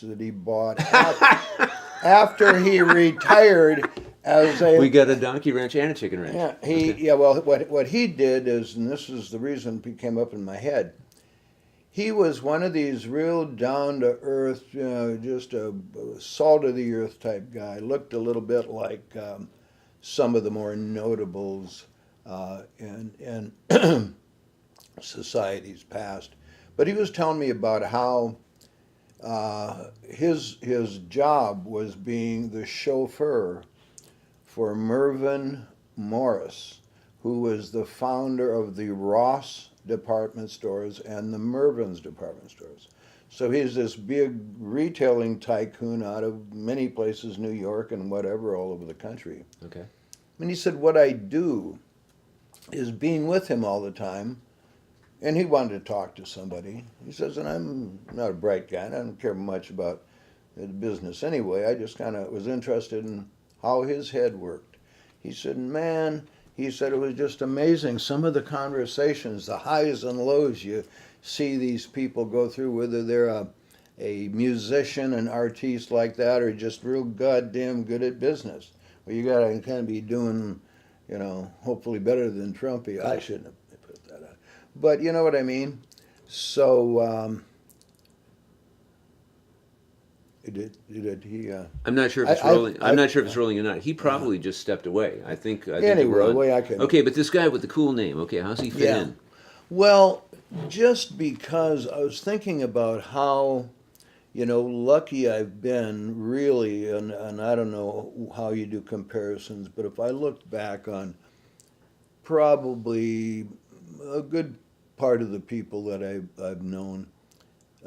that he bought after he retired as a. We got a donkey ranch and a chicken ranch. Yeah, Okay. well, what he did is, and this is the reason it came up in my head. He was one of these real down to earth, just a salt of the earth type guy. Looked a little bit like some of the more notables in societies past. But he was telling me about how his job was being the chauffeur for Mervyn Morris, who was the founder of the Ross department stores and the Mervyn's department stores. So he's this big retailing tycoon out of many places, New York and whatever, all over the country. Okay. And he said, what I do is being with him all the time, and he wanted to talk to somebody. He says, and I'm not a bright guy, and I don't care much about the business anyway. I just kind of was interested in how his head worked. He said, man, he said it was just amazing. Some of the conversations, the highs and lows you see these people go through, whether they're a musician, an artiste like that, or just real goddamn good at business. Well, you got to kind of be doing, hopefully better than Trumpy. I shouldn't have put that out. But you know what I mean? So, he. I'm not sure if it's rolling. I'm not sure if it's rolling or not. He probably just stepped away. I think. Anyway, the way I can. Okay, but this guy with the cool name. Okay, how's he fit in? Well, just because I was thinking about how, lucky I've been, really, and I don't know how you do comparisons, but if I looked back on probably a good part of the people that I've known,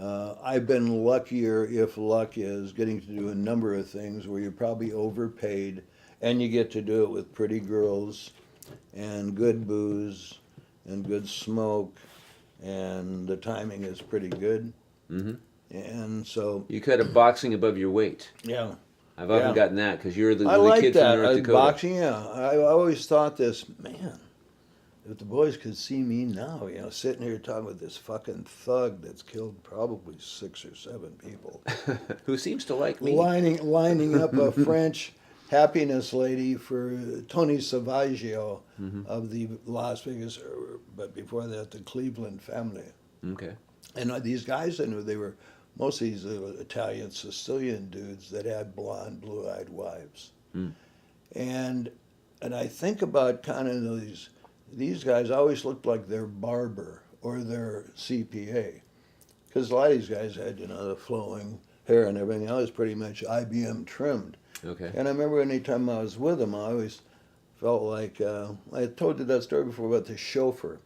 I've been luckier, if luck is, getting to do a number of things where you're probably overpaid and you get to do it with pretty girls and good booze and good smoke, and the timing is pretty good. Mm-hmm. And so you kind of boxing above your weight. Yeah, I've often gotten that because you're the like kid that. from North Dakota. Boxing, yeah. I always thought this, man. If the boys could see me now, sitting here talking with this fucking thug that's killed probably 6 or 7 people, who seems to like me, lining up a French happiness lady for Tony Savaggio of the Las Vegas, but before that, the Cleveland family. Okay. And these guys, I knew they were mostly these Italian Sicilian dudes that had blonde, blue-eyed wives. Mm. And I think about kind of these guys always looked like their barber or their CPA, because a lot of these guys had the flowing hair and everything. I was pretty much IBM trimmed. Okay. And I remember any time I was with them, I always felt like I told you that story before about the chauffeur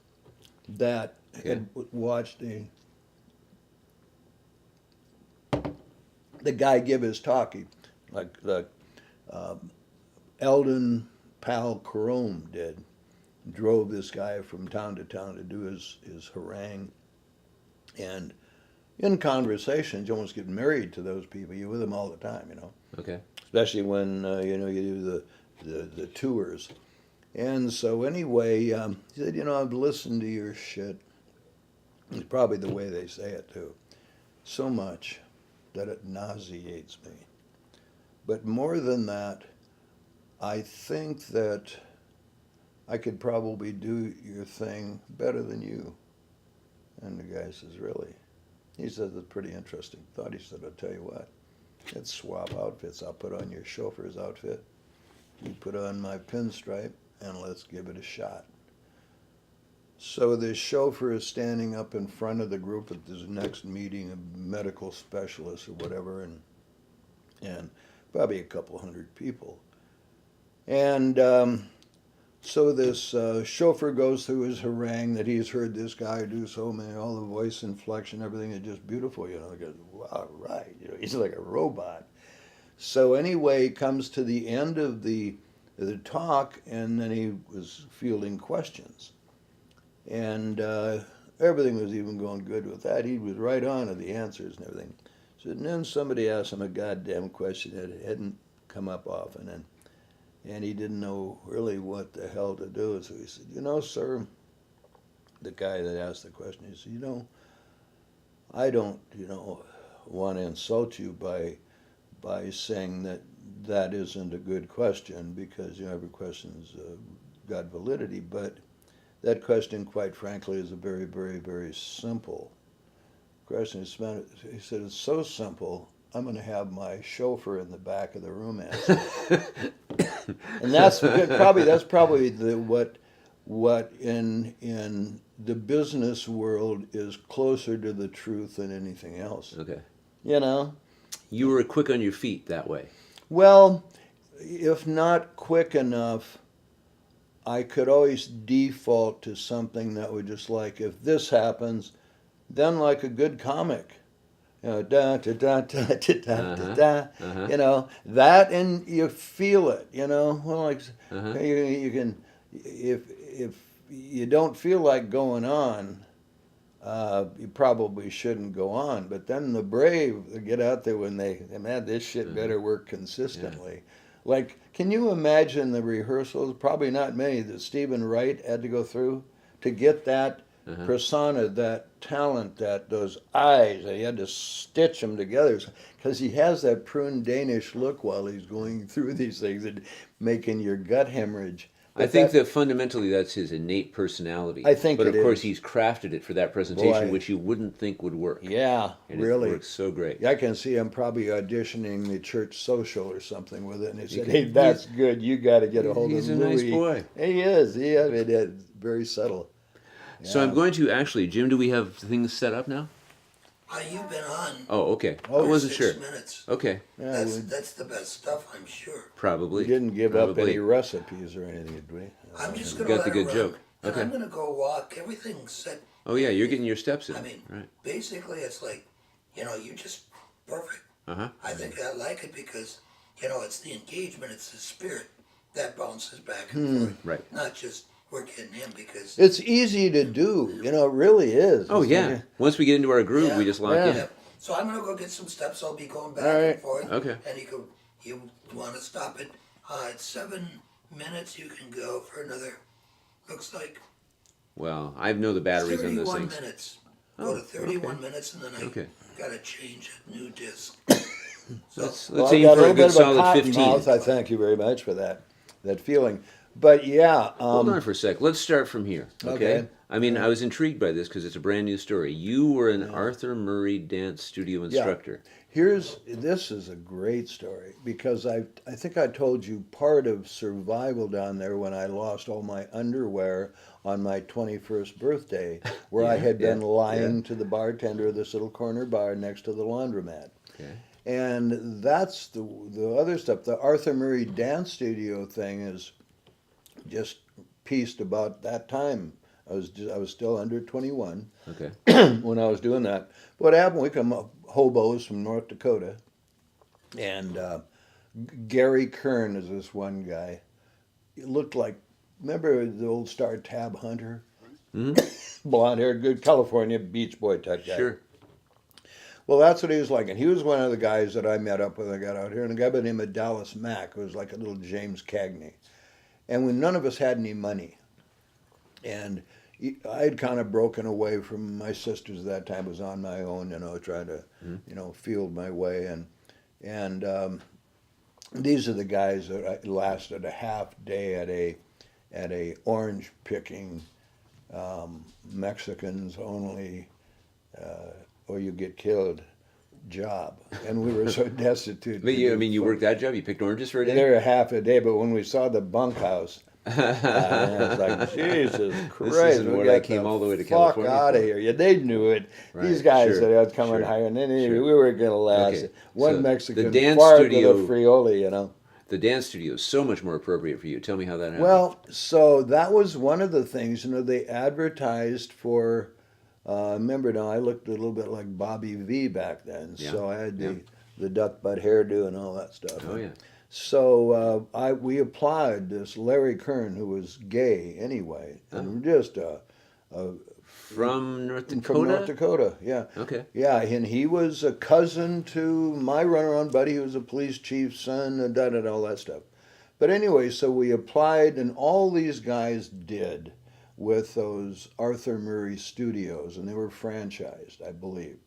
that had watched the guy give his talk. He, like Eldon Pal Carome did, drove this guy from town to town to do his harangue. And in conversations, you almost get married to those people. You're with them all the time, Okay. Especially when, you do the tours. And so anyway, he said, I've listened to your shit. It's probably the way they say it, too. So much that it nauseates me. But more than that, I think that I could probably do your thing better than you. And the guy says, really? He says, it's pretty interesting thought. He said, I'll tell you what, let's swap outfits. I'll put on your chauffeur's outfit. You put on my pinstripe, and let's give it a shot. So the chauffeur is standing up in front of the group at this next meeting of medical specialists or whatever, and probably a couple hundred people. And so this chauffeur goes through his harangue that he's heard this guy do so many, all the voice inflection, everything is just beautiful, He goes, wow, right, he's like a robot. So anyway, comes to the end of the talk, and then he was fielding questions. And everything was even going good with that. He was right on to the answers and everything. So and then somebody asked him a goddamn question that hadn't come up often, and he didn't know really what the hell to do. So he said, sir, the guy that asked the question, he said, I don't, want to insult you by saying that isn't a good question, because every question's got validity. But that question, quite frankly, is a very, very, very simple question. He said, it's so simple, I'm going to have my chauffeur in the back of the room answer. And that's probably what in the business world is closer to the truth than anything else. Okay. You know? You were quick on your feet that way. Well, if not quick enough, I could always default to something that would just like, if this happens, then like a good comic. Da da da da da da da. That, and you feel it. Well, like you can, if you don't feel like going on, you probably shouldn't go on. But then the brave get out there when man, this shit better work consistently. Yeah. Like, can you imagine the rehearsals? Probably not many that Stephen Wright had to go through to get that persona, that talent, those eyes. He had to stitch them together because he has that prune Danish look while he's going through these things and making your gut hemorrhage. But I think that fundamentally that's his innate personality. I think but of course is. He's crafted it for that presentation, Boy. Which you wouldn't think would work. Yeah, and really. It works so great. I can see him probably auditioning the church social or something with it, and he said, "Hey, that's good. You got to get a hold of Louis." He's a nice boy. He is. It's very subtle. Yeah. So I'm going to actually, Jim. Do we have things set up now? You've been on. Oh, okay. I wasn't 6 sure. minutes. Okay. Yeah, That's the best stuff, I'm sure. Probably. We didn't give up any recipes or anything, did we? I'm just going to to got the good joke. Okay. I'm going to go walk. Everything's set. Oh yeah, you're getting your steps in. I mean, right. Basically, it's like, you just perfect. Uh-huh. I think I like it because, it's the engagement, it's the spirit that bounces back and forth. Right. Not just we're getting him because it's easy to do. It really is. Oh yeah. Once we get into our groove, we just lock in. Yeah. So I'm going to go get some steps. I'll be going back and forth. Okay. And you want to stop it at 7 minutes. You can go for another. Looks like. Well, I know the batteries on those 31 things. minutes. Go to 31 minutes, and then I got to change a new disc. So let's aim for a good solid 15. Mouth. I thank you very much for that feeling. But yeah. Hold on for a sec. Let's start from here. Okay. I mean, I was intrigued by this because it's a brand new story. You were an Arthur Murray dance studio instructor. This is a great story because I think I told you part of survival down there when I lost all my underwear on my 21st birthday, where I had been lying to the bartender of this little corner bar next to the laundromat. Okay. And that's the other stuff. The Arthur Murray Dance Studio thing is just pieced about that time. I was still under 21 when I was doing that. What happened? We come up hobos from North Dakota, and Gary Kern is this one guy. He looked like, remember the old star Tab Hunter? Mm-hmm. Blonde hair, good California Beach Boy type guy. Sure. Well, that's what he was like. And he was one of the guys that I met up with when I got out here. And a guy by the name of Dallas Mack, who was like a little James Cagney. And when none of us had any money, and I had kind of broken away from my sisters at that time, was on my own, trying to, field my way. And these are the guys that I lasted a half day at a orange picking Mexicans only or you get killed job. And we were so destitute. But you worked that job? You picked oranges for a day? They were half a day, but when we saw the bunkhouse, it's like, Jesus Christ. This isn't what I came all the way to California fuck out of here. Yeah, they knew it. Right, These guys sure, said I was coming higher, and then we were going to last. Okay, One so Mexican the dance farted studio, with a Frioli, The dance studio is so much more appropriate for you. Tell me how that happened. Well, so that was one of the things, they advertised for, remember now, I looked a little bit like Bobby V back then, so I had the duck butt hairdo and all that stuff. Oh, yeah. So we applied this Larry Kern, who was gay anyway, and just from North Dakota? From North Dakota, yeah. Okay. Yeah, and he was a cousin to my runaround buddy, who was a police chief's son, and all that stuff. But anyway, so we applied, and all these guys did with those Arthur Murray studios, and they were franchised, I believe.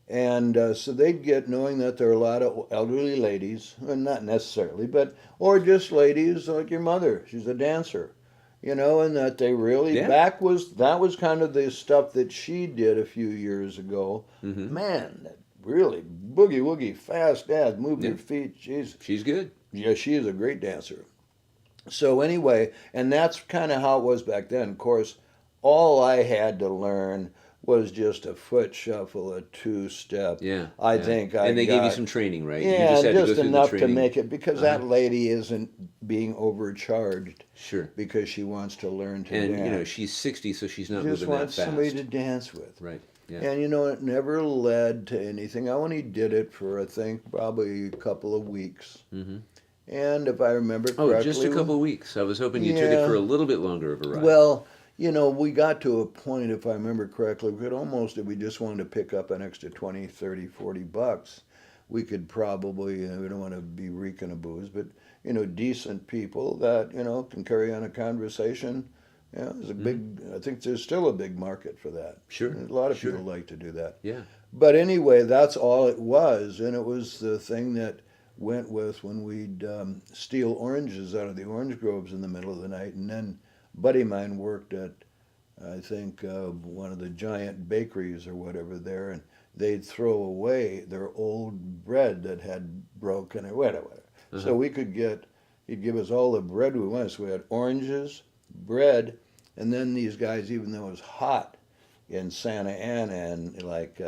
And so they'd get, knowing that there are a lot of elderly ladies, well, not necessarily, but, or just ladies like your mother, she's a dancer, and that they really, Yeah. that was kind of the stuff that she did a few years ago. Mm-hmm. Man, that really boogie woogie, fast dance, move Yeah. your feet, She's good. yeah, she is a great dancer. So anyway, and that's kind of how it was back then. Of course, all I had to learn was just a foot shuffle, a two-step. Yeah. I yeah. think I And they gave you got, some training, right? You yeah, just had to go just through the enough to training. make it, because Uh-huh. that lady isn't being overcharged Sure. because she wants to learn to And dance. she's 60, so she's not She just moving that wants fast. somebody to dance with. Right. Yeah. And it never led to anything. I only did it for, I think, probably a couple of weeks. Mm-hmm. And if I remember Oh, correctly, just a couple of weeks. I was hoping you took it Yeah. for a little bit longer of a ride. well, we got to a point, if I remember correctly, we could almost, if we just wanted to pick up an extra 20, 30, 40 bucks, we could probably, we don't want to be reeking of booze, but, decent people that, can carry on a conversation. Yeah, there's a big, I think there's still a big market for that. Sure. A lot of Sure. people like to do that. Yeah. But anyway, that's all it was. And it was the thing that went with when we'd steal oranges out of the orange groves in the middle of the night. And then a buddy of mine worked at, I think, one of the giant bakeries or whatever there. And they'd throw away their old bread that had broken or whatever. Uh-huh. So we could he'd give us all the bread we wanted. So we had oranges, bread, and then these guys, even though it was hot in Santa Ana in like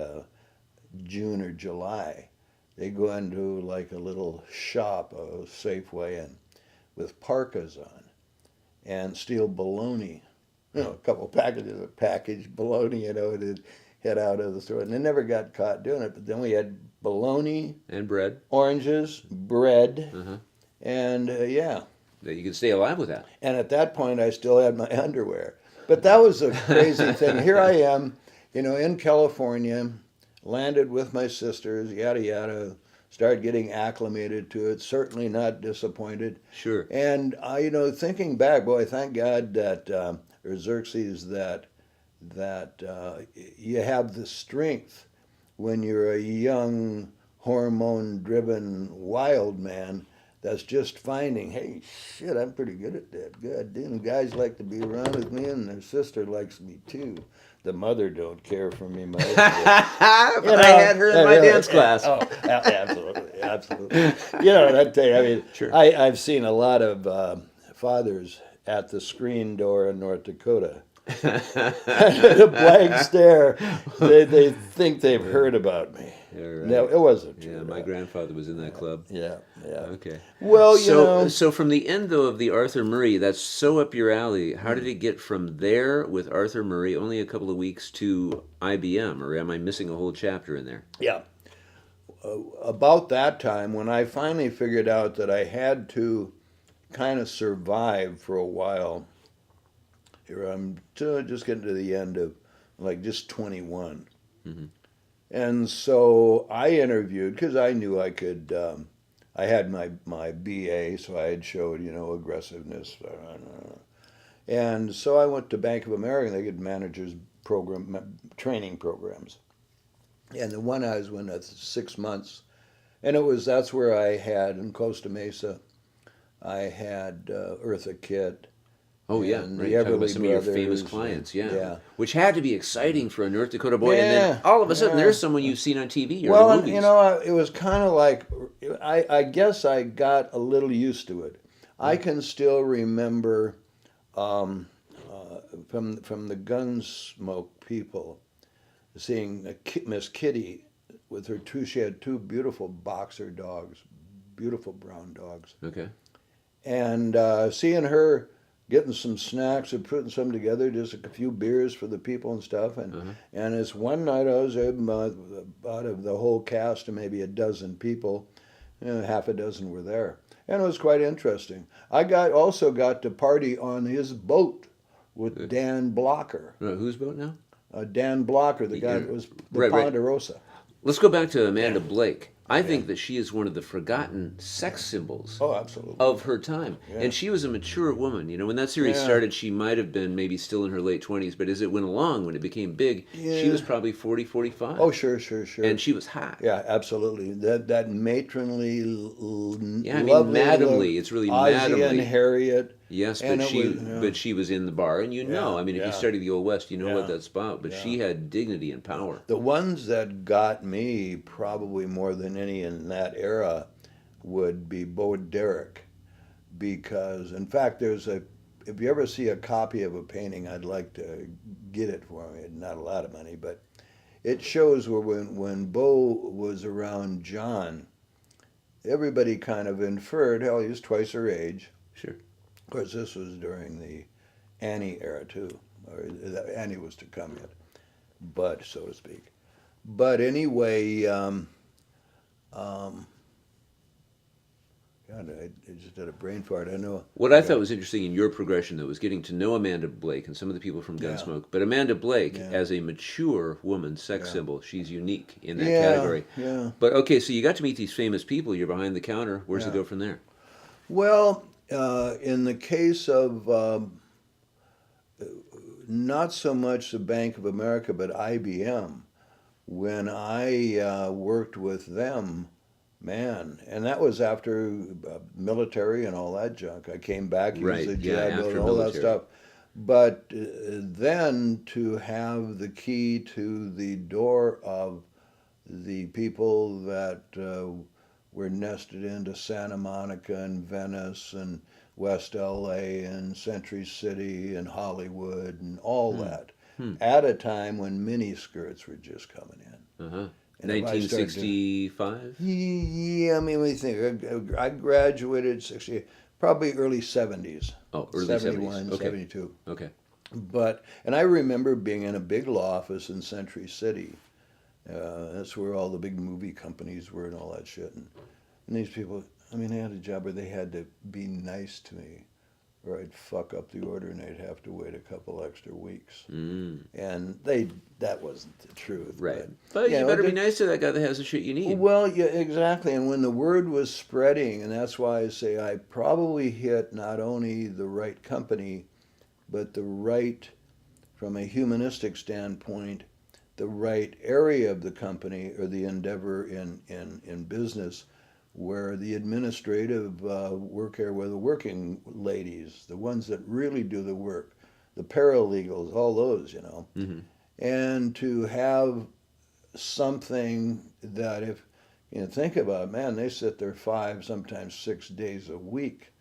June or July, they go into like a little shop, a Safeway, and with parkas on, and steal bologna, a couple packages of packaged bologna, and head out of the store. And they never got caught doing it. But then we had bologna, And bread. oranges, bread, Uh-huh. and yeah. That you could stay alive with that. And at that point, I still had my underwear. But that was a crazy thing. Here I am, in California, landed with my sisters, yada, yada, started getting acclimated to it, certainly not disappointed. Sure. And, thinking back, boy, thank God that, or Xerxes, that you have the strength when you're a young, hormone-driven wild man that's just finding, hey, shit, I'm pretty good at that. God damn, guys like to be around with me, and their sister likes me too. The mother don't care for me much. But I had her in my dance class. Oh, absolutely, absolutely. I tell you, I mean, Sure. I've seen a lot of fathers at the screen door in North Dakota. The blank stare. They think they've heard about me. Yeah, right. No, it wasn't true. Yeah, my grandfather was in that club. Yeah, yeah. Okay. Well, So from the end though of the Arthur Murray, that's so up your alley. How did it get from there with Arthur Murray, only a couple of weeks, to IBM? Or am I missing a whole chapter in there? yeah. About that time, when I finally figured out that I had to kind of survive for a while, here I'm just getting to the end of like just 21. Mm-hmm. And so I interviewed because I knew I could. I had my BA, so I had showed aggressiveness, and so I went to Bank of America. They get managers training programs, and the one I was in 6 months, and that's where I had in Costa Mesa, I had Eartha Kitt. Oh yeah, And right. the Talk about Everly some of your famous Brothers, clients, yeah. yeah. Which had to be exciting for a North Dakota boy, and Yeah, then all of a sudden yeah. there's someone you've seen on TV or Well, in and, movies. it was kind of like I guess I got a little used to it. I can still remember from the Gunsmoke people seeing Miss Kitty with her two. She had two beautiful boxer dogs, beautiful brown dogs, Okay. and seeing her getting some snacks and putting some together, just a few beers for the people and stuff. And and it's one night I was out of the whole cast of maybe a dozen people, half a dozen were there, and it was quite interesting. I also got to party on his boat with Dan Blocker. Whose boat now? Dan Blocker, the guy that was the Right, right. Ponderosa. Let's go back to Amanda Blake. I think that she is one of the forgotten sex symbols Oh, absolutely. of her time. Yeah. And she was a mature woman. You know, when that series Yeah. started, she might have been maybe still in her late 20s, but as it went along, when it became big, she Yeah. was probably 40, 45. Oh, sure. And she was hot. Yeah, absolutely. That matronly, Yeah, I mean, lovely madamly. look, It's really Ozzy madamly. and Harriet. Yes, And but it she was, yeah. but she was in the bar, and Yeah, I mean, if you yeah. study the Old West, you know what Yeah. that's about. But Yeah. she had dignity and power. The ones that got me probably more than any in that era would be Bo Derek, because in fact if you ever see a copy of a painting, I'd like to get it for me. Not a lot of money, but it shows where when Bo was around John, everybody kind of inferred, hell, he was twice her age. Sure. Of course, this was during the Annie era too, or Annie was to come yet, but so to speak. But anyway, God, I just had a brain fart. I know. What I thought was interesting in your progression, though, was getting to know Amanda Blake and some of the people from Yeah. Gunsmoke. But Amanda Blake, Yeah. as a mature woman sex Yeah. symbol, she's unique in that Yeah, category. yeah. But okay, so you got to meet these famous people. You're behind the counter. Where's it Yeah. go from there? Well, in the case of not so much the Bank of America, but IBM, when I worked with them, man, and that was after military and all that junk. I came back, Right, used the yeah, jet, after all that military. stuff. But then to have the key to the door of the people that were nested into Santa Monica and Venice and West LA and Century City and Hollywood and all that at a time when mini skirts were just coming in. Uh-huh. And if I started to- 1965? Yeah, I mean, what do you think? I graduated 60, probably early 70s. Oh, early 71, 70s. Okay. 72. Okay. And I remember being in a big law office in Century City. That's where all the big movie companies were and all that shit. And these people, I mean, they had a job where they had to be nice to me, or I'd fuck up the order and they'd have to wait a couple extra weeks. Mm. And that wasn't the truth. Right. But yeah, you better well, be nice to that guy that has the shit you need. Well, yeah, exactly. And when the word was spreading, and that's why I say I probably hit not only the right company, but the right, from a humanistic standpoint, the right area of the company or the endeavor in business, where the administrative work area, where the working ladies, the ones that really do the work, the paralegals, all those, you know, Mm-hmm. and to have something that if you know, think about it, man, they sit there 5, sometimes 6 days a week,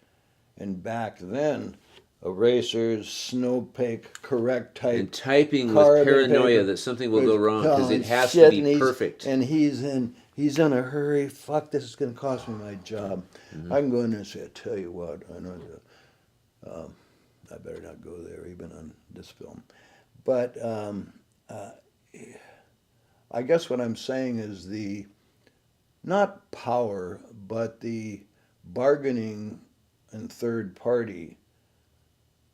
and back then, erasers, snowflake, correct type, And typing with carbon paranoia paper that something will go wrong because it has shit, to and be perfect. And he's in a hurry. Fuck, this is going to cost me my job. Mm-hmm. I can go in there and say, I tell you what, I know I better not go there, even on this film. But I guess what I'm saying is not power, but the bargaining and third party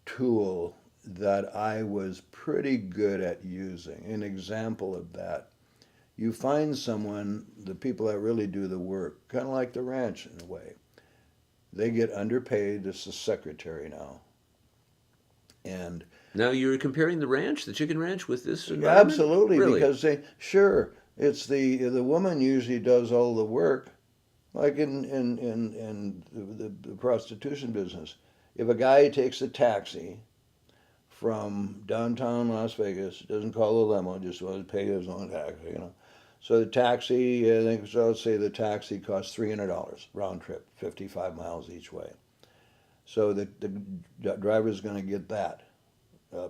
tool that I was pretty good at using. An example of that, you find someone, the people that really do the work, kind of like the ranch in a way. They get underpaid. This is secretary now. And Now you're comparing the ranch, the chicken ranch, with this environment? absolutely, Really? because it's the woman usually does all the work, like in the prostitution business. If a guy takes a taxi from downtown Las Vegas, doesn't call the limo, just wants to pay his own taxi, you know. So the taxi, I think, so let's say the taxi costs $300 round trip, 55 miles each way. So the driver's going to get that,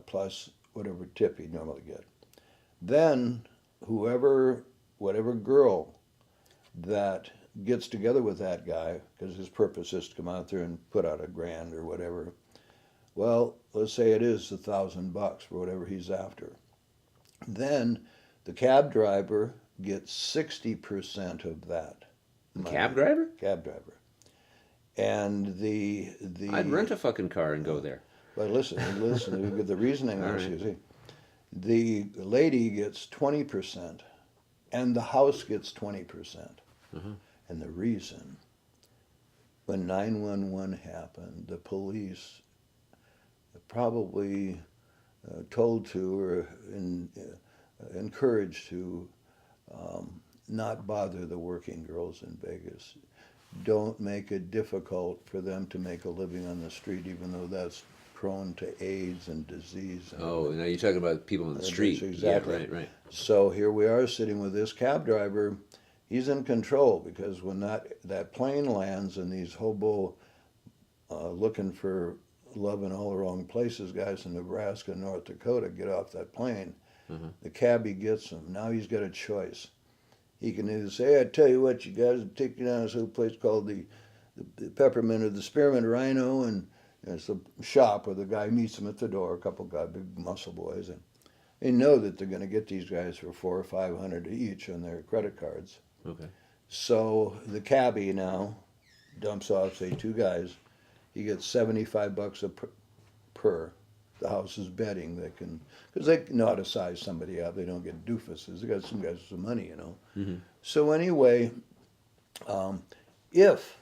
plus whatever tip he'd normally get. Then whatever girl that gets together with that guy, because his purpose is to come out there and put out $1,000 or whatever. Well, let's say it is $1,000 for whatever he's after. Then the cab driver gets 60% of that. money. Cab driver? Cab driver. And I'd rent a fucking car and go there. But listen, the reasoning All is, right. you see, the lady gets 20% and the house gets 20%. Uh-huh. And the reason, when 911 happened, the police probably told to or encouraged to not bother the working girls in Vegas. Don't make it difficult for them to make a living on the street, even though that's prone to AIDS and disease. And Oh, now you're talking about people on the street. Exactly. Yeah, right, right. So here we are sitting with this cab driver. He's in control because when that plane lands and these hobo looking for love in all the wrong places, guys in Nebraska and North Dakota get off that plane, the cabbie gets them. Now he's got a choice. He can either say, I tell you what, you guys, take you down to a place called the Peppermint or the Spearmint Rhino, and it's a shop where the guy meets them at the door, a couple guys, big muscle boys, and they know that they're going to get these guys for $400 or $500 each on their credit cards. Okay. So the cabbie now dumps off, say, two guys. He gets $75 per. The house is betting they can, because they know how to size somebody up. They don't get doofuses. They got some guys with some money, you know. Mm-hmm. So anyway, if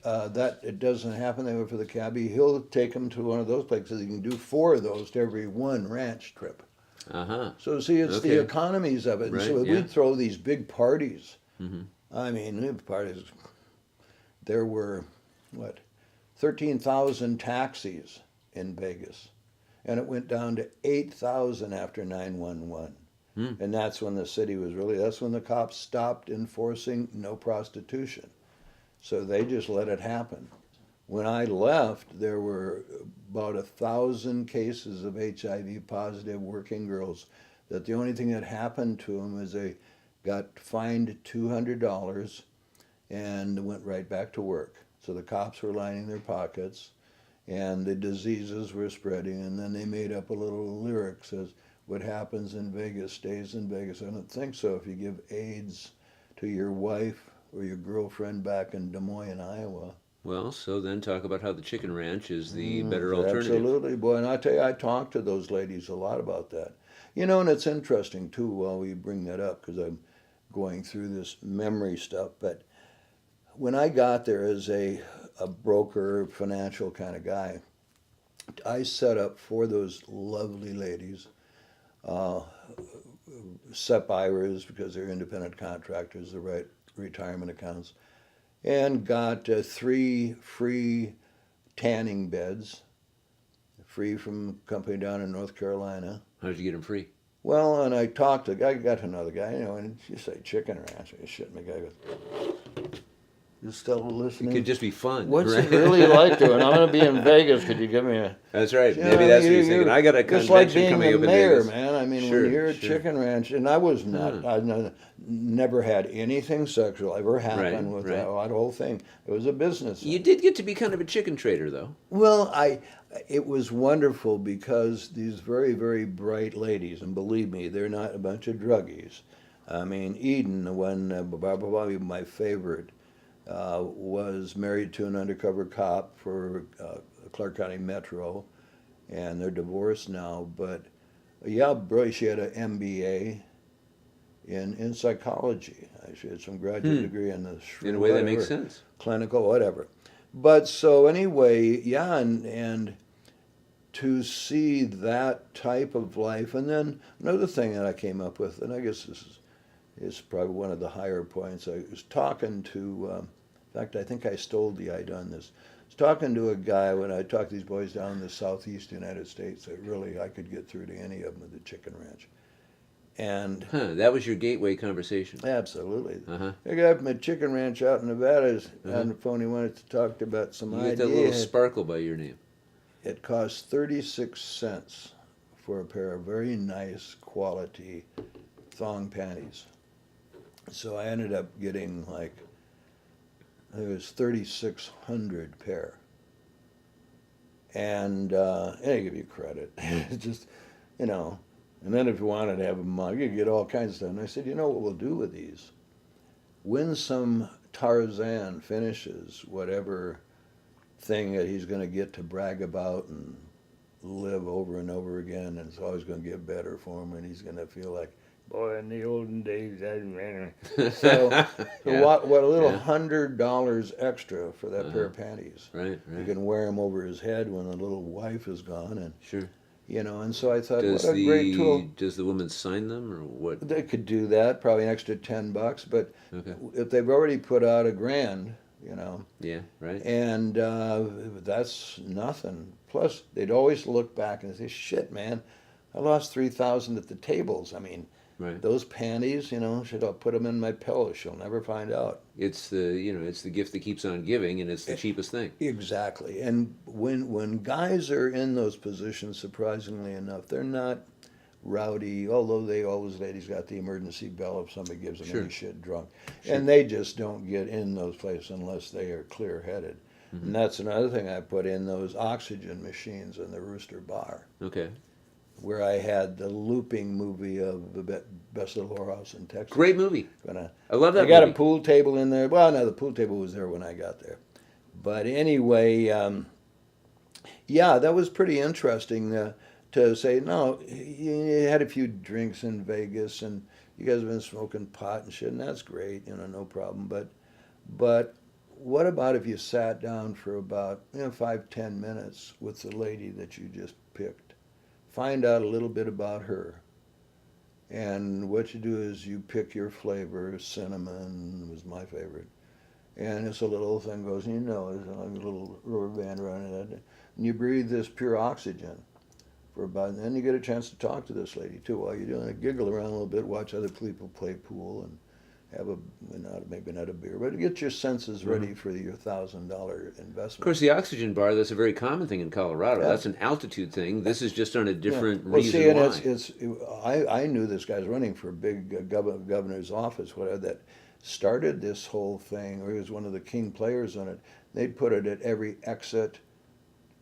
that it doesn't happen that way for the cabbie, he'll take them to one of those places. He can do 4 of those to every one ranch trip. Uh-huh. So see, it's the economies of it. Right, And so yeah. we'd throw these big parties. Mm-hmm. I mean, the parties. There were, 13,000 taxis in Vegas, and it went down to 8,000 after 911. And that's when the city was that's when the cops stopped enforcing no prostitution. So they just let it happen. When I left, there were about 1,000 cases of HIV positive working girls that the only thing that happened to them is they got fined $200 and went right back to work. So the cops were lining their pockets and the diseases were spreading, and then they made up a little lyric says, what happens in Vegas stays in Vegas. I don't think so. If you give AIDS to your wife or your girlfriend back in Des Moines, Iowa. Well, so then talk about how the chicken ranch is the better alternative. Absolutely, boy. And I tell you, I talk to those ladies a lot about that. You know, and it's interesting, too, while we bring that up, because I'm going through this memory stuff. But when I got there as a broker, financial kind of guy, I set up for those lovely ladies SEP IRAs, because they're independent contractors, the right retirement accounts, and got 3 free tanning beds, free from a company down in North Carolina. How did you get them free? Well, and I talked to, I got another guy, you know, and you say chicken ranch, and shit, and the guy goes, you still listening? It could just be fun. What's right? it really like doing? I'm going to be in Vegas. Could you give me a... That's right. You Maybe know, that's what he's thinking. I got a just like convention being coming the up in mayor, Vegas. man. I mean, Sure, when you're at sure. Chicken Ranch, and I was not, I never had anything sexual ever happen with that whole thing. It was a business. You did get to be kind of a chicken trader, though. Well, it was wonderful because these very, very bright ladies, and believe me, they're not a bunch of druggies. I mean, Eden, the one, probably my favorite, was married to an undercover cop for Clark County Metro, and they're divorced now. But yeah, bro, she had an MBA in psychology. She had some graduate degree in the In a way that makes sense. clinical, whatever. But so anyway, yeah, and to see that type of life, and then another thing that I came up with, and I guess this is probably one of the higher points. I was talking to, in fact, I think I stole the idea on this. I was talking to a guy when I talked to these boys down in the southeast United States that really I could get through to any of them at the chicken ranch. And That was your gateway conversation. absolutely. Uh-huh. I got from a chicken ranch out in Nevada on the phone. He wanted to talk about some You get ideas. that little sparkle by your name. It cost 36 cents for a pair of very nice quality thong panties. So I ended up getting like, it was 3,600 pair. And I give you credit. It's just, you know, and then if you wanted to have them, you could get all kinds of stuff. And I said, you know what we'll do with these? When some Tarzan finishes whatever thing that he's going to get to brag about and live over and over again, and it's always going to get better for him, and he's going to feel like Boy, in the olden days, that So, Yeah. what a little Yeah. $100 extra for that pair Uh-huh. of panties. Right, You right. can wear them over his head when the little wife is gone, and Sure. and so I thought, what a great tool. Does the woman sign them or what? They could do that, probably an extra $10, but Okay. if they've already put out a grand, you know, Yeah, right. and that's nothing. Plus, they'd always look back and say, "Shit, man, I lost 3,000 at the tables." I mean, Right. those panties, should I put them in my pillow? She'll never find out. It's the gift that keeps on giving, and it's the cheapest thing. Exactly. And when guys are in those positions, surprisingly enough, they're not rowdy, although all those ladies got the emergency bell if somebody gives them Sure. any shit drunk. Sure. And they just don't get in those places unless they are clear-headed. Mm-hmm. And that's another thing I put in those oxygen machines in the Rooster Bar, Okay. where I had the looping movie of the Best Little Whorehouse in Texas. Great movie. Gonna, I love they that got movie. a pool table in there. Well, no, the pool table was there when I got there. But anyway, yeah, that was pretty interesting to say, no, you had a few drinks in Vegas and you guys have been smoking pot and shit, and that's great, no problem. But what about if you sat down for about 5-10 minutes with the lady that you just picked? Find out a little bit about her. And what you do is you pick your flavor. Cinnamon was my favorite. And it's a little thing goes in your nose, a little rubber band around it. And you breathe this pure oxygen for about, and then you get a chance to talk to this lady too while you're doing it. Giggle around a little bit, watch other people play pool, and have maybe not a beer, but get your senses ready for your $1,000 investment. Of course, the oxygen bar, that's a very common thing in Colorado. Yeah. That's an altitude thing. This is just on a different Well, reason see, and why. I knew this guy's running for a big governor's office, whatever, that started this whole thing, or he was one of the king players on it. They'd put it at every exit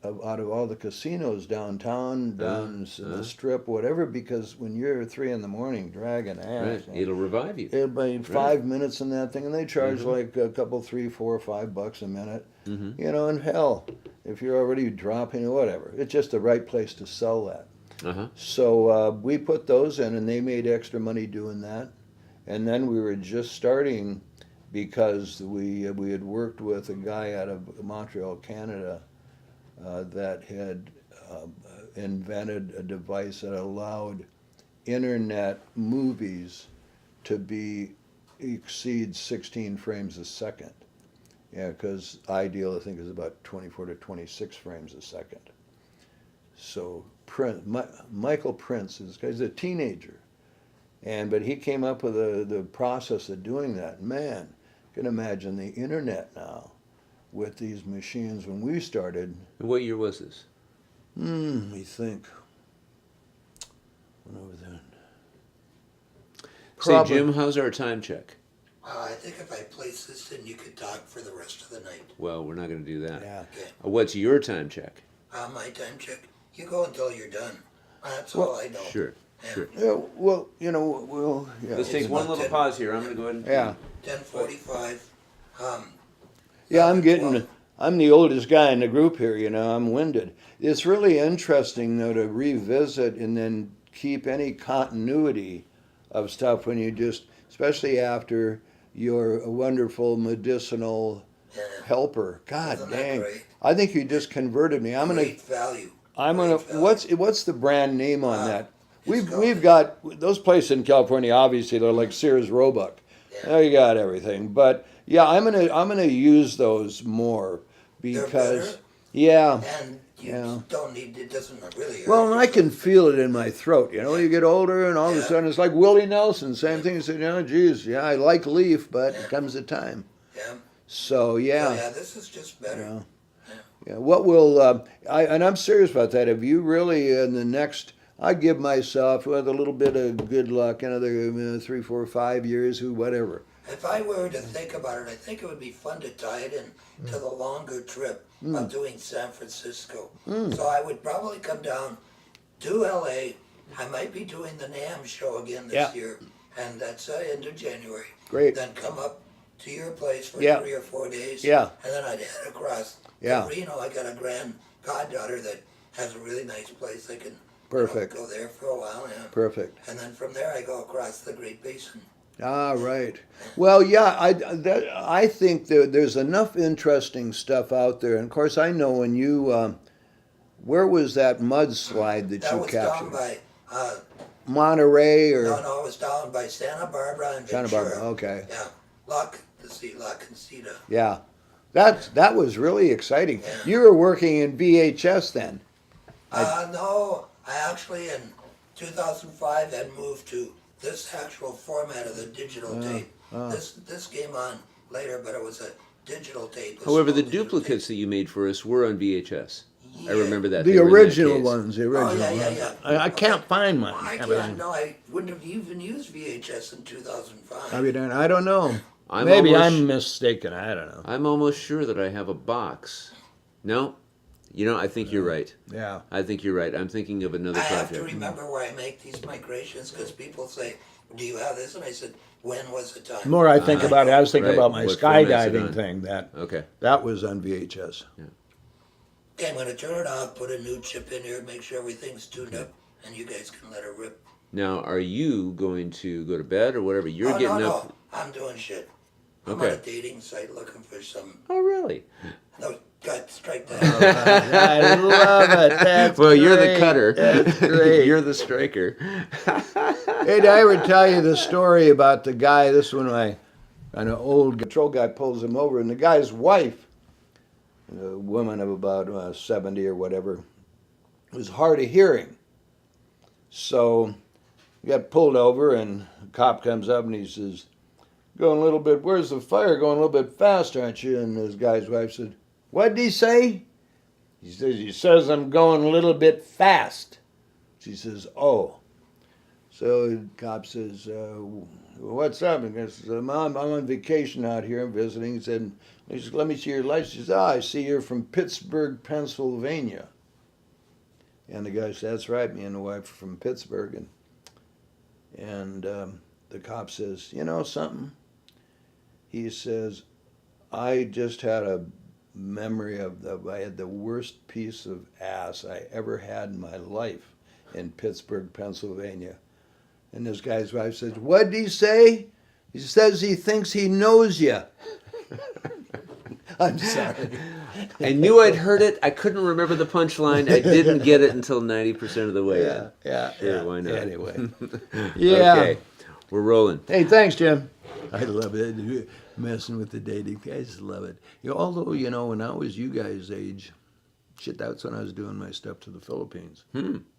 out of all the casinos downtown, down the strip, whatever, because when you're 3 a.m. dragging ass, Right. It'll revive you. it'll be 5 minutes in that thing, and they charge like a couple, $3, $4, $5 a minute. Mm-hmm. And hell, if you're already dropping, whatever, it's just the right place to sell that. Uh-huh. So we put those in, and they made extra money doing that. And then we were just starting because we had worked with a guy out of Montreal, Canada, that had invented a device that allowed internet movies to exceed 16 frames a second. Yeah, because ideal, I think, is about 24 to 26 frames a second. So Michael Prince, this guy's a teenager, but he came up with the process of doing that. Man, you can imagine the internet now with these machines. When we started, What year was this? let me think. When over there. Say, Jim, how's our time check? I think if I place this in, you could talk for the rest of the night. Well, we're not going to do that. Yeah. Okay. What's your time check? My time check. You go until you're done. That's all I know. Sure, Yeah. sure. Yeah, well, yeah. Let's take one little pause here. I'm going to go ahead and... Yeah. 10:45. Yeah, I'm the oldest guy in the group here, I'm winded. It's really interesting, though, to revisit and then keep any continuity of stuff when you especially after you're a wonderful medicinal helper. God Isn't that dang. great? I think you just converted me. Great value. What's the brand name on that? it's We've got those places in California, obviously, they're like Sears Roebuck. Yeah. There you got everything. But yeah, I'm gonna use those more They're because better, yeah. and you Yeah. don't need. It doesn't really. Well, and hurt I you. can feel it in my throat. You get older, and all of a Yeah. sudden it's like Willie Nelson. Same thing. He said, geez, yeah, I like Leaf, but it comes a time. Yeah. So yeah. Yeah. This is just better. Yeah. Yeah. What will and I'm serious about that. If you really in the next, I give myself with a little bit of good luck, another 3, 4, 5 years, whatever. If I were to think about it, I think it would be fun to tie it in to the longer trip of doing San Francisco. So I would probably come down to LA. I might be doing the NAMM show again this Yeah. year, and that's end of January. Great. Then come up to your place for Yeah. 3 or 4 days. Yeah. And then I'd head across Yeah. to Reno. I got a grand goddaughter that has a really nice place. I can Perfect. Go there for a while, yeah. Perfect. And then from there I go across the Great Basin. Ah, right. Well, yeah, I think there's enough interesting stuff out there. And of course, I know when you, where was that mudslide that That you was down captured? by, Monterey or no, it was down by Santa Barbara and Santa Ventura. Barbara? Okay. Yeah, La Concita. Yeah, that was really exciting. Yeah. You were working in VHS then. No, I actually in 2005 had moved to this actual format of the digital tape. This came on later, but it was a digital tape. a However, the slow digital duplicates that you made for us were on VHS. I Yeah. remember that. The They were in that original case. ones, the tape. original Oh, yeah, ones. yeah. I can't find mine. I can't. No, I wouldn't have even used VHS in 2005. I mean, I don't know. I'm Maybe almost- I'm mistaken. I don't know. I'm almost sure that I have a box. No? You know, I think you're right. Yeah. I think you're right. I'm thinking of another I have project. to remember where I make these migrations because people say, "Do you have this?" And I said, "When was the time?" The more I think about it, I was thinking Right. about my What format is it skydiving on? thing. Okay. That was on VHS. Okay, I'm gonna turn it off, put a new chip in here, make sure everything's tuned up, and you guys can let it rip. Now, are you going to go to bed or whatever? You're Oh, getting no, up. no, I'm doing shit. I'm Okay. on a dating site looking for some. Oh, really? No, God, strike that. I love it. That's Well, you're the great. cutter. That's great. You're the striker. Hey, did I ever tell you the story about the guy? This one, an old patrol guy pulls him over, and the guy's wife, a woman of about 70 or whatever, was hard of hearing. So he got pulled over, and the cop comes up and he says, "Going a little bit, where's the fire? Going a little bit fast, aren't you?" And this guy's wife said, "What did he say?" He says, "I'm going a little bit fast." She says, "Oh." So the cop says, "What's up?" And he says, "I'm on vacation out here. I'm visiting." He said, "Let me see your license." She says, "I see you're from Pittsburgh, Pennsylvania." And the guy says, "That's right. Me and the wife are from Pittsburgh." And the cop says, "You know something?" He says, "I just had a memory I had the worst piece of ass I ever had in my life in Pittsburgh, Pennsylvania." And this guy's wife says, "What did he say?" He says he thinks he knows you. I'm sorry. I knew I'd heard it. I couldn't remember the punchline. I didn't get it until 90% of the way. Yeah. Sure, yeah. why not? Anyway. Yeah. Okay, we're rolling. Hey, thanks, Jim. I love it. Messing with the dating. I just love it. Although, when I was you guys' age, shit, that's when I was doing my stuff to the Philippines.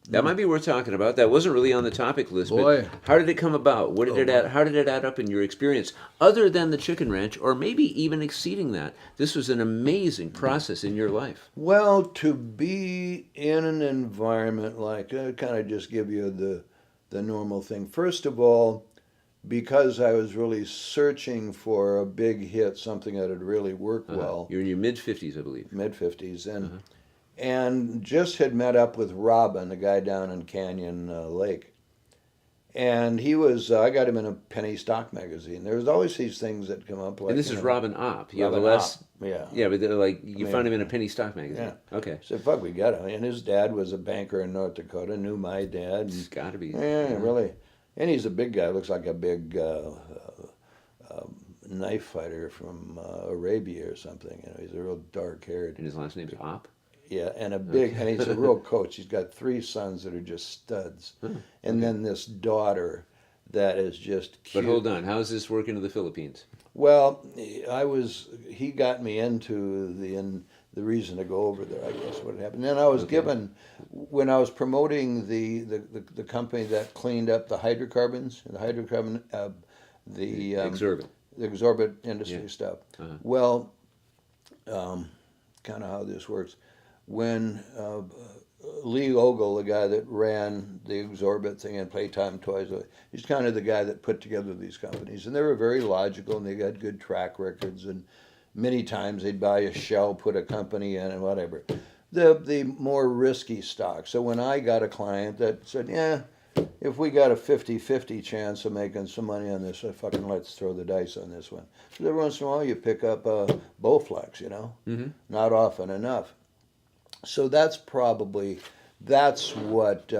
That might be worth talking about. That wasn't really on the topic list, Boy. but how did it come about? What did it add? How did it add up in your experience, other than the chicken ranch, or maybe even exceeding that? This was an amazing process in your life. Well, to be in an environment like kind of just give you the normal thing. First of all, because I was really searching for a big hit, something that would really work well. You're in your mid-50s, I believe. Mid-50s, and just had met up with Robin, a guy down in Canyon Lake. And he was, I got him in a penny stock magazine. There's always these things that come up. Like, And this is Robin Opp. Yeah, Robin the less. Opp, yeah. Yeah, but they're like you Yeah. found him in a penny stock magazine. Yeah. Okay. So fuck, we got him. And his dad was a banker in North Dakota, knew my dad. It's got to be. Yeah, really. And he's a big guy. Looks like a big knife fighter from Arabia or something. He's a real dark-haired. And his last name's Opp. Yeah, and and he's a real coach. He's got 3 sons that are just studs, and then this daughter that is just cute. But hold on, how does this work into the Philippines? Well, he got me into the reason to go over there, I guess, what happened. Then I was given, when I was promoting the company that cleaned up the hydrocarbons, the exorbitant industry stuff. Well, kind of how this works. When Lee Ogle, the guy that ran the Exorbit thing and Playtime Toys, he's kind of the guy that put together these companies. And they were very logical, and they got good track records. And many times they'd buy a shell, put a company in, and whatever. The more risky stock. So when I got a client that said, yeah, if we got a 50-50 chance of making some money on this, let's throw the dice on this one. So every once in a while you pick up a Bowflex, Not often enough. So that's probably that's what.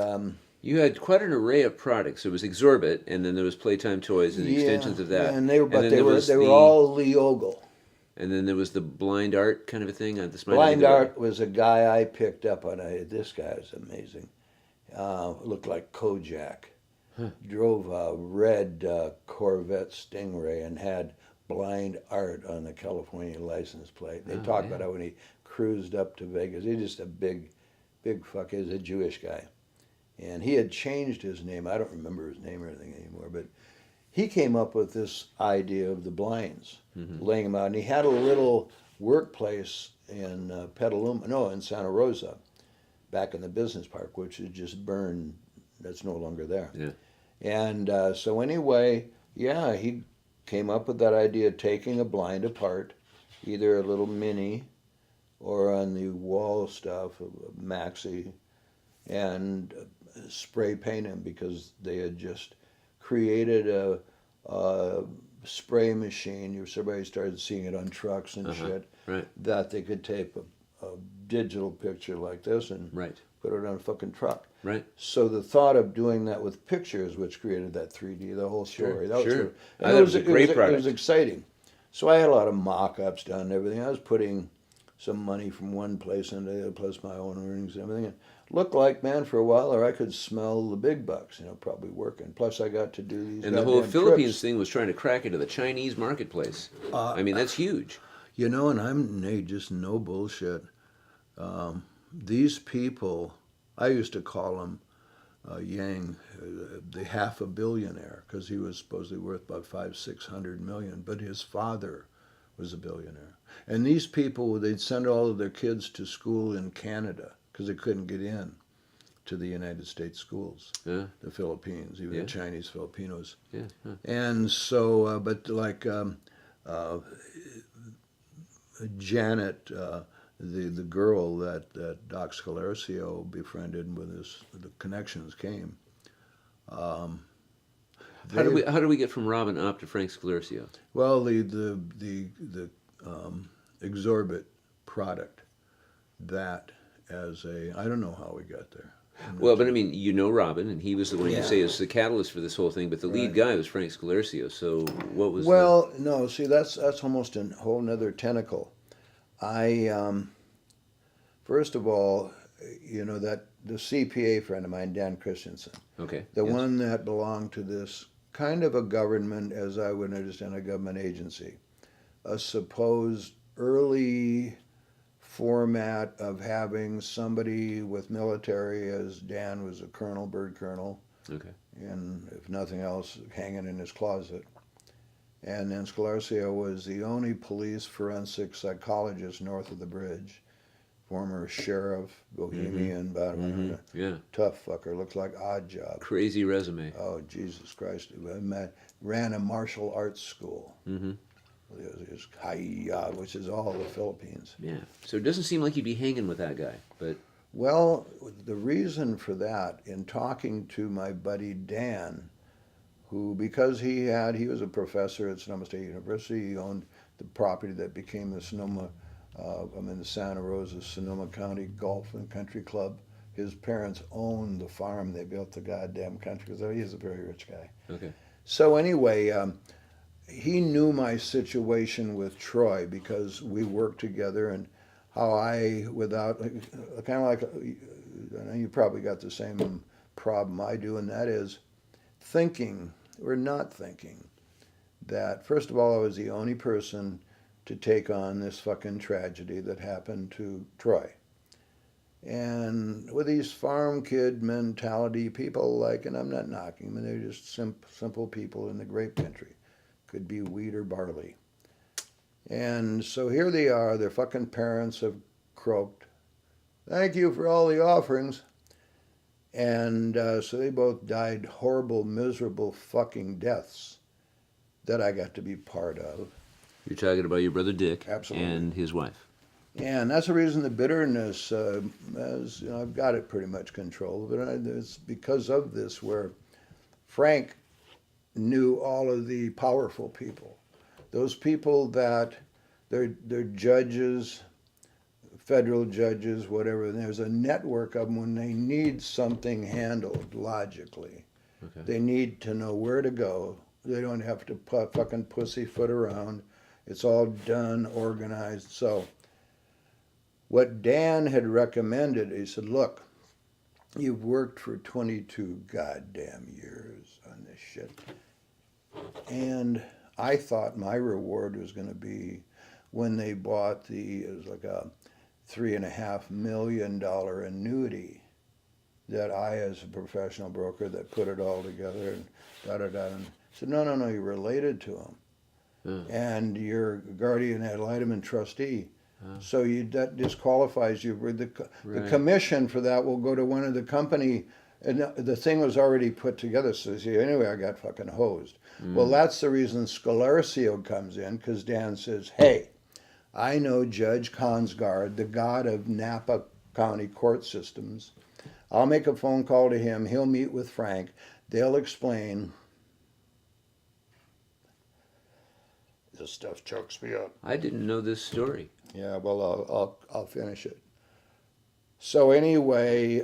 You had quite an array of products. There was Exorbit, and then there was Playtime Toys and the extensions of that. And they were, but then they there were was they were the- all Leogal. And then there was the blind art kind of a thing. This might not Blind be the- Art was a guy I picked up on. This guy is amazing. Looked like Kojak. Drove a red Corvette Stingray and had Blind Art on the California license plate. They talk about it when he cruised up to Vegas. He's just a big fuck. He's a Jewish guy. And he had changed his name. I don't remember his name or anything anymore, but he came up with this idea of the blinds, laying them out. And he had a little workplace in in Santa Rosa, back in the business park, which had just burned. That's no longer there. Yeah. And so anyway, he came up with that idea of taking a blind apart, either a little mini or on the wall stuff, a maxi, and spray paint him because they had just created a spray machine. Somebody started seeing it on trucks and shit. Right. That they could tape a digital picture like this and Right. put it on a fucking truck. Right. So the thought of doing that with pictures, which created that 3D, the whole story. That sure. was, That was a great It product. was exciting. So I had a lot of mock-ups done and everything. I was putting some money from one place into the other, plus my own earnings and everything. And looked like, man, for a while, or I could smell the big bucks, probably working. Plus I got to do these And the whole goddamn Philippines trips. thing was trying to crack into the Chinese marketplace. I mean, that's huge. And just no bullshit. These people, I used to call him Yang, the half a billionaire, because he was supposedly worth about 500-600 million, but his father was a billionaire. And these people, they'd send all of their kids to school in Canada because they couldn't get in to the United States schools, Yeah. the Philippines, even Yeah. the Chinese Filipinos. Yeah. Huh. And so, but like Janet, the girl that Doc Scalersio befriended when the connections came. How do we get from Robin up to Frank Scalersio? Well, the Exorbit product, that as I don't know how we got there. Well, but I mean, Robin, and he was the one you say is the catalyst for this whole thing. But the lead guy was Frank Scalersio. So what was? Well, no. See, that's almost a whole nother tentacle. First of all, that the CPA friend of mine, Dan Christensen, Okay. the yes. one that belonged to this kind of a government, as I would understand, a government agency, a supposed early format of having somebody with military, as Dan was a colonel, bird colonel, Okay. and if nothing else, hanging in his closet. And then Scalersio was the only police forensic psychologist north of the bridge, former sheriff, Bohemian, Yeah. tough fucker, looks like Odd Job. Crazy resume. Oh, Jesus Christ. Ran a martial arts school. Mm-hmm. It was Kaya, which is all the Philippines. Yeah. So it doesn't seem like you'd be hanging with that guy, but Well, the reason for that, in talking to my buddy Dan, who, because he was a professor at Sonoma State University, he owned the property that became the the Santa Rosa, Sonoma County Golf and Country Club. His parents owned the farm. They built the goddamn country, because he is a very rich guy. okay. So anyway, he knew my situation with Troy because we worked together, and how kind of like, you probably got the same problem I do, and that is thinking or not thinking that, first of all, I was the only person to take on this fucking tragedy that happened to Troy. And with these farm kid mentality, people and I'm not knocking them, they're just simple people in the grape country. Could be wheat or barley. And so here they are, their fucking parents have croaked. Thank you for all the offerings. And so they both died horrible, miserable fucking deaths that I got to be part of. You're talking about your brother Dick Absolutely. and his wife. And that's the reason the bitterness, I've got it pretty much controlled, but it's because of this where Frank knew all of the powerful people. Those people that they're judges, federal judges, whatever. And there's a network of them when they need something handled logically. Okay. They need to know where to go. They don't have to fucking pussyfoot around. It's all done, organized. So what Dan had recommended, he said, look, you've worked for 22 goddamn years on this shit. And I thought my reward was going to be when they bought it was like a $3.5 million annuity that I, as a professional broker, that put it all together and da-da-da. And said, no, you're related to him. And you're guardian ad litem and trustee. So that disqualifies you. The commission for that will go to one of the company, and the thing was already put together. So see, anyway, I got fucking hosed. Well, that's the reason Scholarcio comes in, because Dan says, hey, I know Judge Consgard, the god of Napa County court systems. I'll make a phone call to him. He'll meet with Frank. They'll explain. This stuff chokes me up. I didn't know this story. Yeah, well, I'll finish it. So anyway,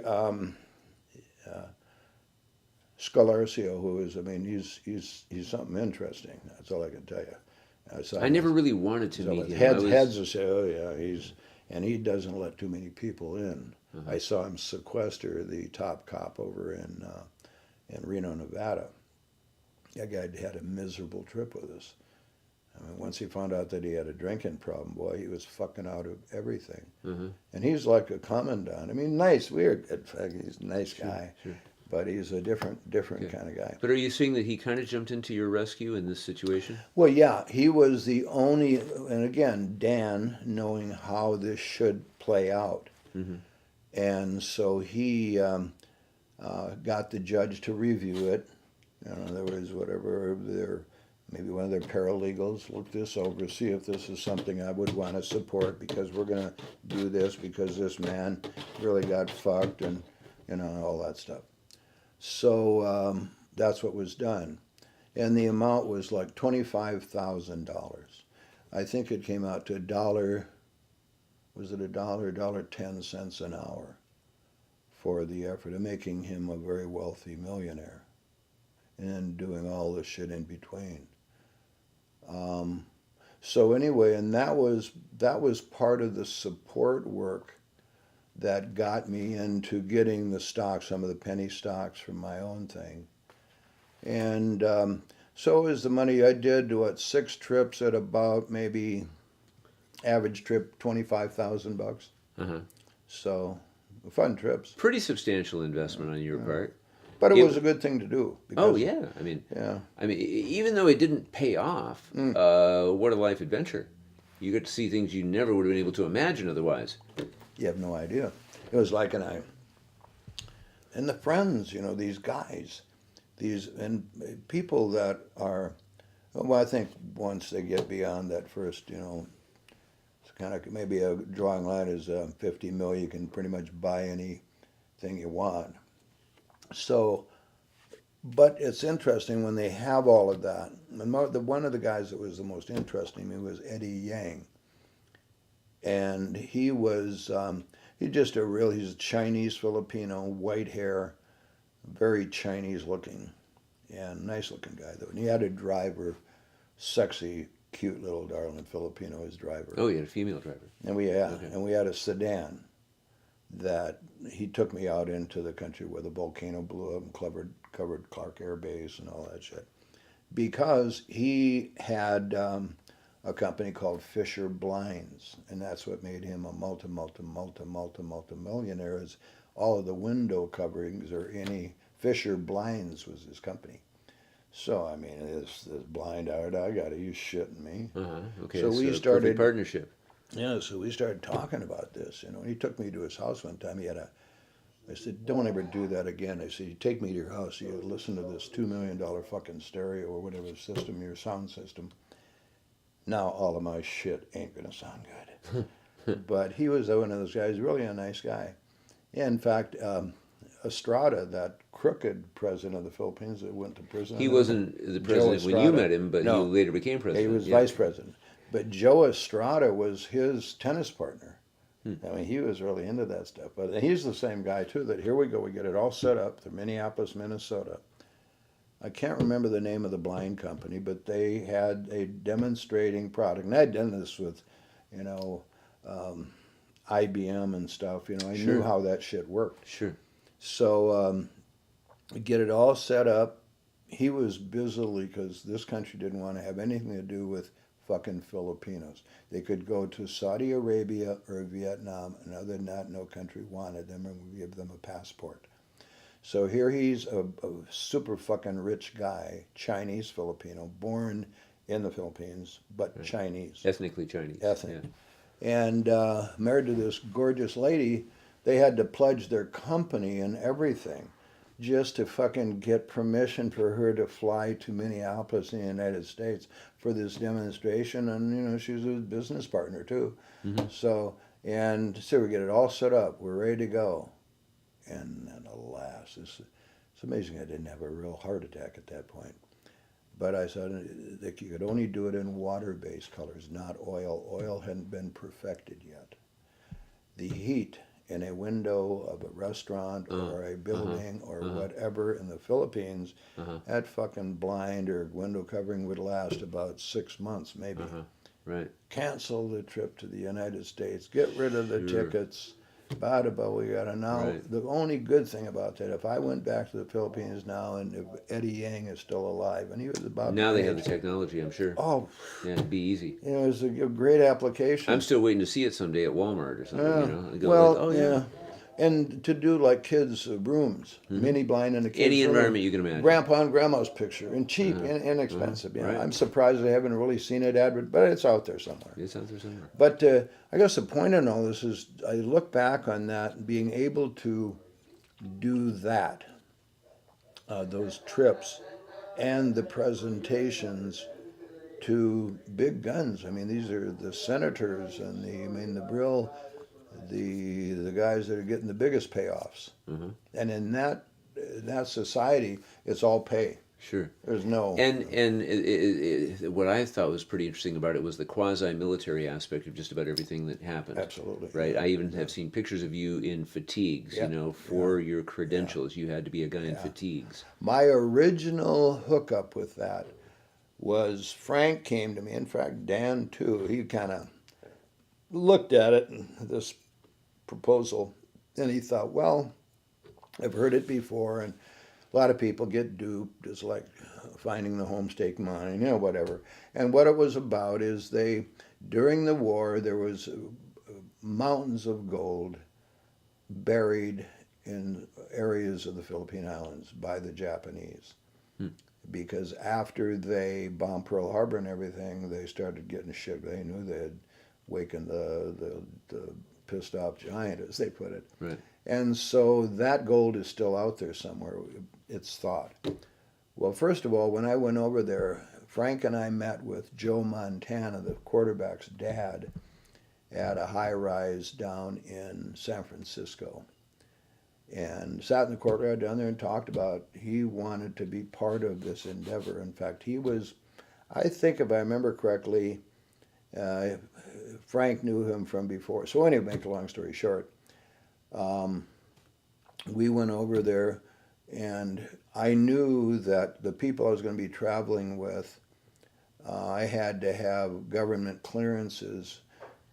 Scholarcio, who is, I mean, he's something interesting. That's all I can tell you. I never really wanted to meet him. Heads will say, oh yeah, and he doesn't let too many people in. I saw him sequester the top cop over in Reno, Nevada. That guy had a miserable trip with us. I mean, once he found out that he had a drinking problem, boy, he was fucking out of everything. And he's like a commandant. I mean, nice, weird. He's a nice guy, but he's a different kind of guy. But are you saying that he kind of jumped into your rescue in this situation? Well, yeah, he was the only, and again, Dan, knowing how this should play out. And so he got the judge to review it. In other words, whatever maybe one of their paralegals, look this over, see if this is something I would want to support, because we're going to do this because this man really got fucked, and all that stuff. So that's what was done. And the amount was like $25,000. I think it came out to $1, was it $1.10 an hour for the effort of making him a very wealthy millionaire and doing all the shit in between. So anyway, and that was part of the support work that got me into getting the stocks, some of the penny stocks from my own thing. And so is the money. I did, 6 trips at about maybe average trip $25,000. So fun trips. Pretty substantial investment on your part. But it was a good thing to do. Oh yeah, I mean, even though it didn't pay off, what a life adventure! You get to see things you never would have been able to imagine otherwise. You have no idea. It was like, and the friends, these guys, and people that are, well, I think once they get beyond that first, it's kind of maybe a drawing line is 50 mil. You can pretty much buy anything you want. So, but it's interesting when they have all of that. And one of the guys that was the most interesting to me was Eddie Yang. And he was, he's a Chinese Filipino, white hair, very Chinese looking, and nice looking guy though. And he had a driver, sexy, cute little darling Filipino as driver. Oh, you had a female driver. And we had a sedan that he took me out into the country where the volcano blew up and covered Clark Air Base and all that shit. Because he had a company called Fisher Blinds, and that's what made him a multi-millionaire, is all of the window coverings or any Fisher Blinds was his company. So, I mean, this blind art, I got to use shitting me. Okay, so we started perfect partnership. Yeah, so we started talking about this, He took me to his house one time. I said, don't ever do that again. I said, you take me to your house, you listen to this $2 million fucking stereo or whatever system, your sound system. Now all of my shit ain't gonna sound good. But he was one of those guys, really a nice guy. Yeah, in fact, Estrada, that crooked president of the Philippines that went to prison. He wasn't the president when you met him, but he later became president. He was vice president. But Joe Estrada was his tennis partner. I mean, he was really into that stuff. But he's the same guy, too, that here we go. We get it all set up to Minneapolis, Minnesota. I can't remember the name of the blind company, but they had a demonstrating product. And I'd done this with, you know, IBM and stuff. You know, I Sure. knew how that shit worked. Sure. So we get it all set up. He was busily, because this country didn't want to have anything to do with fucking Filipinos. They could go to Saudi Arabia or Vietnam, and other than that, no country wanted them and would give them a passport. So here he's a super fucking rich guy, Chinese Filipino, born in the Philippines, but Right. Chinese. Ethnically Chinese. Ethnic. Yeah. And married to this gorgeous lady. They had to pledge their company and everything just to fucking get permission for her to fly to Minneapolis in the United States for this demonstration. And, you know, she was a business partner too. Mhm. So we get it all set up. We're ready to go. And then, alas, it's amazing I didn't have a real heart attack at that point. But I said that you could only do it in water-based colors, not oil. Oil hadn't been perfected yet. The heat in a window of a restaurant or a building or whatever in the Philippines, that fucking blind or window covering would last about 6 months, maybe. Right. Cancel the trip to the United States. Get rid of the tickets. Bada, we got to now. Right. The only good thing about that, if I went back to the Philippines now, and if Eddie Yang is still alive, and he was about Now my they have the age, technology, I'm sure. oh, Yeah, it'd be easy. you know, it was a great application. I'm still waiting to see it someday at Walmart or something, Yeah. you know. And go Well, like, oh, yeah. And to do like kids' rooms, mini blind in the kids' Any room, environment you can imagine. Grandpa and Grandma's picture, and cheap, inexpensive. You know, Right. I'm surprised I haven't really seen it advertised, but it's out there somewhere. It's out there somewhere. But I guess the point in all this is I look back on that, being able to do that, those trips, and the presentations to big guns. I mean, these are the senators and the real, the guys that are getting the biggest payoffs. And in that society, it's all pay. Sure. There's no. And what I thought was pretty interesting about it was the quasi-military aspect of just about everything that happened. Absolutely. Right. I even have seen pictures of you in fatigues. Yeah. You know, for your credentials, you had to be a guy in Yeah. fatigues. My original hookup with that was Frank came to me. In fact, Dan too. He kind of looked at it and this proposal, and he thought, well, I've heard it before, and a lot of people get duped. It's like finding the homestake mine, you know, whatever. And what it was about is during the war, there was mountains of gold buried in areas of the Philippine Islands by the Japanese. Because after they bombed Pearl Harbor and everything, they started getting shit. They knew they had wakened the pissed off giant, as they put it. Right. And so that gold is still out there somewhere, it's thought. Well, first of all, when I went over there, Frank and I met with Joe Montana, the quarterback's dad, at a high-rise down in San Francisco. And sat in the courtyard down there and talked about he wanted to be part of this endeavor. In fact, he was, I think if I remember correctly, Frank knew him from before. So anyway, make a long story short, we went over there, and I knew that the people I was going to be traveling with, I had to have government clearances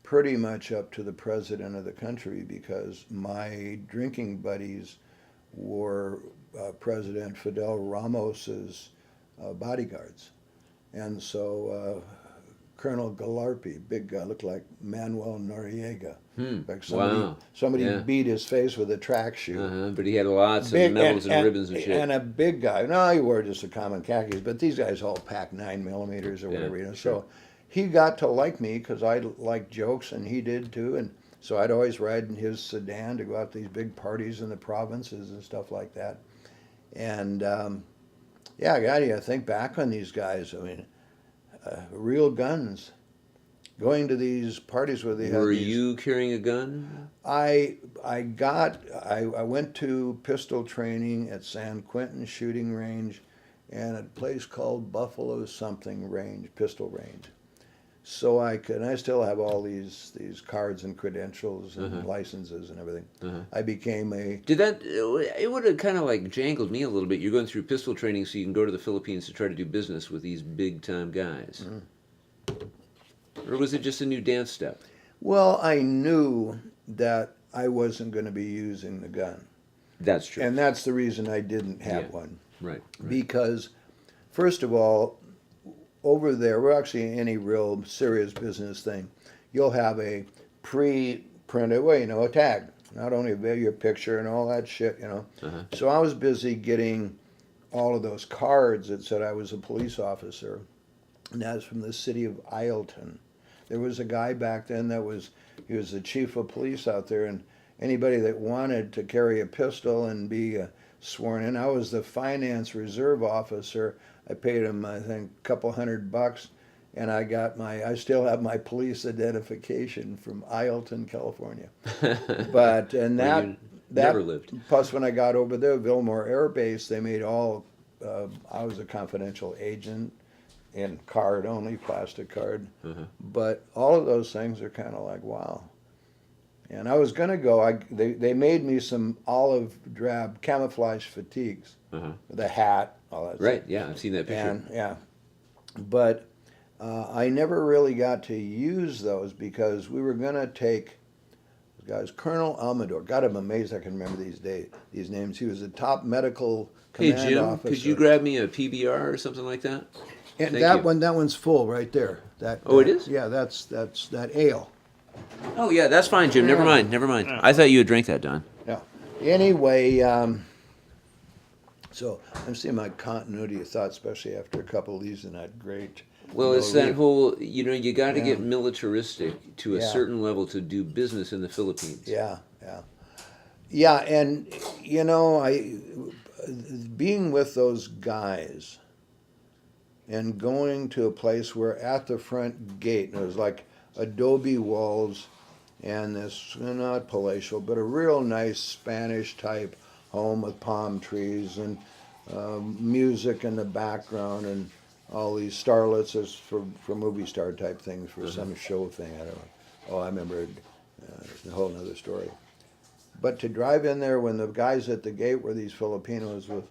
pretty much up to the president of the country, because my drinking buddies were President Fidel Ramos's bodyguards. And so Colonel Galarpi, big guy, looked like Manuel Noriega. Like somebody Yeah. beat his face with a track shoe. But he had lots of medals and ribbons and shit. And a big guy. No, he wore just the common khakis, but these guys all packed 9mm or whatever, you know. sure. So he got to like me because I liked jokes, and he did too. And so I'd always ride in his sedan to go out to these big parties in the provinces and stuff like that. And yeah, I got to think back on these guys. I mean, real guns. Going to these parties where they had Were these, you carrying a gun? I went to pistol training at San Quentin Shooting Range and at a place called Buffalo something range, pistol range. so I still have all these cards and credentials and licenses and everything. I became a Did that? It would have kind of like jangled me a little bit. You're going through pistol training so you can go to the Philippines to try to do business with these big time guys, or was it just a new dance step? well, I knew that I wasn't going to be using the gun, That's true. and that's the reason I didn't have Yeah. one. Right. Because, first of all, over there, well, actually, any real serious business thing, you'll have a pre-printed, well, a tag. Not only your picture and all that shit, So I was busy getting all of those cards that said I was a police officer, and that's from the city of Ileton. There was a guy back then he was the chief of police out there, and anybody that wanted to carry a pistol and be sworn in, I was the finance reserve officer. I paid him, I think, a couple $100, and I still have my police identification from Ileton, California. But and Where that you never lived. plus when I got over there, Vilmore Air Base, they made all. I was a confidential agent, in card only, plastic card. But all of those things are kind of like wow. And I was gonna go. They made me some olive drab camouflage fatigues, the hat, all that. Right. Stuff. Yeah, I've seen that picture. And yeah, but I never really got to use those because we were gonna take. Guys, Colonel Amador. God, I'm amazed I can remember these names. He was the top medical Hey command Jim, officer. could you grab me a PBR or something like that? And Thank that you. one's full right there. Oh, it is? Yeah, that's that ale. Oh yeah, that's fine, Jim. Never mind. Never mind. I thought you had drank that, Don. Yeah. Anyway, so I'm seeing my continuity of thought, especially after a couple of these, and that great. Well, it's that whole, you got to get militaristic to a Yeah. certain level to do business in the Philippines. Yeah, yeah, and I being with those guys and going to a place where at the front gate and it was like adobe walls and this not palatial but a real nice Spanish type home with palm trees and music in the background and all these starlets as for movie star type things for some show thing. I don't know. Oh, I remember a whole other story. But to drive in there when the guys at the gate were these Filipinos with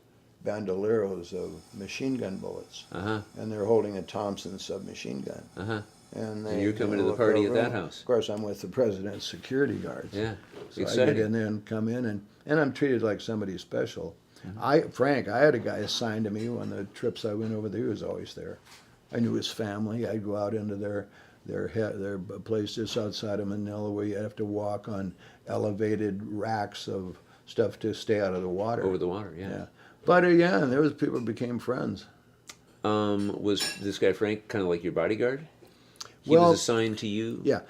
bandoleros of machine gun bullets, and they're holding a Thompson submachine gun. And you're coming to the look party over, at that and house. Of course, I'm with the president's security guards. Yeah, So I exciting. get in there and come in, and I'm treated like somebody special. I had a guy assigned to me on the trips I went over there. He was always there. I knew his family. I'd go out into their place just outside of Manila where you have to walk on elevated racks of stuff to stay out of the water. Over the water, yeah. Yeah. But yeah, there was people who became friends. Was this guy Frank kind of like your bodyguard? He Well, was assigned to you? Yeah.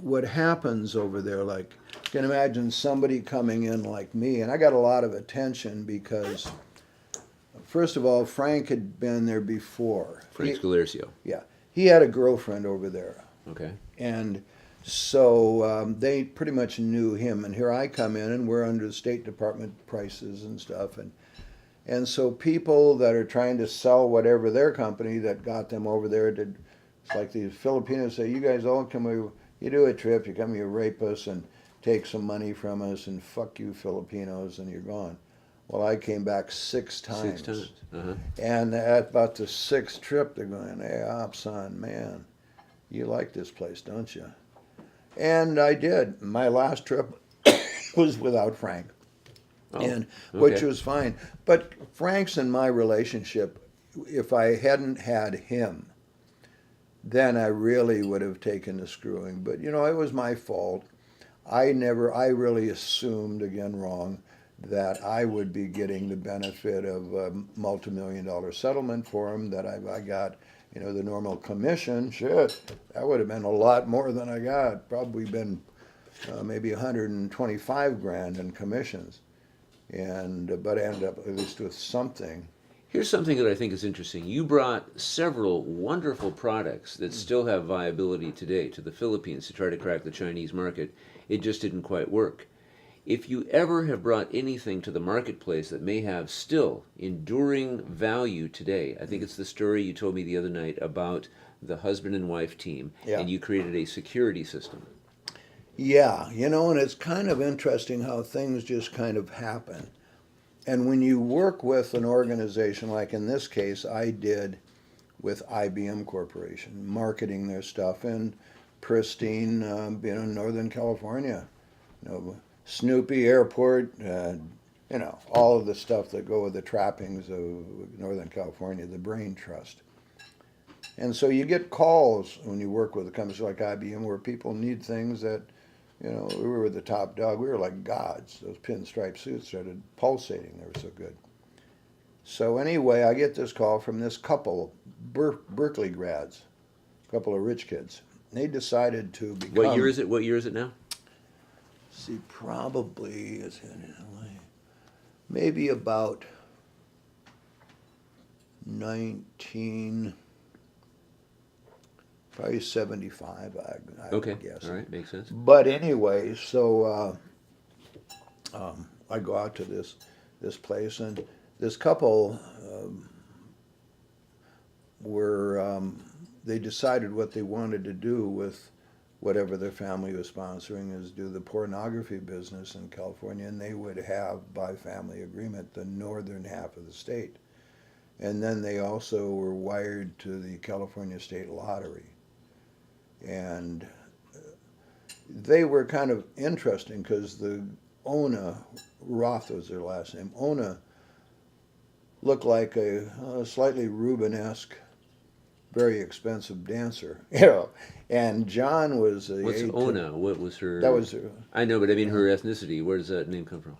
What happens over there, like you can imagine somebody coming in like me, and I got a lot of attention because first of all, Frank had been there before. Frank Scalercio. Yeah. He had a girlfriend over there. Okay. And so they pretty much knew him. And here I come in, and we're under the State Department prices and stuff. And so people that are trying to sell whatever their company that got them over there did. It's like the Filipinos say, you guys all come here, you do a trip, you come here, rape us and take some money from us and fuck you Filipinos and you're gone. Well, I came back 6 times. 6 times. And at about the 6th trip, they're going, hey, son, man, you like this place, don't you? And I did. My last trip was without Frank, and which okay. was fine. But Frank's and my relationship, if I hadn't had him, then I really would have taken the screwing. But, it was my fault. I really assumed, again wrong, that I would be getting the benefit of a multi-million-dollar settlement for him, that I got, the normal commission. Shit, that would have been a lot more than I got. Probably been maybe 125 grand in commissions. But I ended up at least with something. Here's something that I think is interesting. You brought several wonderful products that still have viability today to the Philippines to try to crack the Chinese market. It just didn't quite work. If you ever have brought anything to the marketplace that may have still enduring value today, I think it's the story you told me the other night about the husband and wife team, Yeah. and you created a security system. Yeah, and it's kind of interesting how things just kind of happen. And when you work with an organization, like in this case, I did with IBM Corporation, marketing their stuff in pristine, Northern California, Snoopy Airport, all of the stuff that go with the trappings of Northern California, the Brain Trust. And so you get calls when you work with a company like IBM where people need things that, we were the top dog. We were like gods. Those pinstripe suits started pulsating. They were so good. So anyway, I get this call from this couple, Berkeley grads, a couple of rich kids. They decided to become. What year is it? What year is it now? See, probably maybe about 19. Probably 75, I Okay, would guess. all right, makes sense. But anyway, so I go out to this place, and this couple they decided what they wanted to do with whatever their family was sponsoring is do the pornography business in California, and they would have, by family agreement, the northern half of the state. And then they also were wired to the California State Lottery. And they were kind of interesting because the Ona, Roth was their last name, Ona looked like a slightly Rubenesque, very expensive dancer, And John was a. What's Ona? What was her? That was I know, but I mean her ethnicity. Where does that name come from?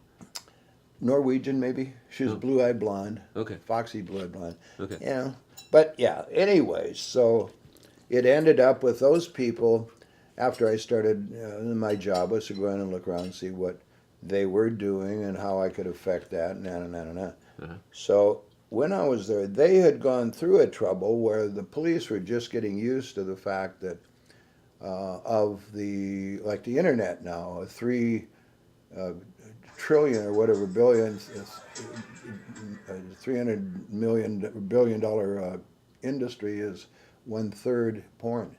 Norwegian, maybe. She was blue-eyed blonde. Okay. Foxy blue-eyed blonde. Okay. But yeah. Anyway, so it ended up with those people. After I started, my job was to go in and look around and see what they were doing and how I could affect that. So when I was there, they had gone through a trouble where the police were just getting used to the fact that of the internet now, 3 trillion or whatever billion, $300 billion industry is 1/3 porn.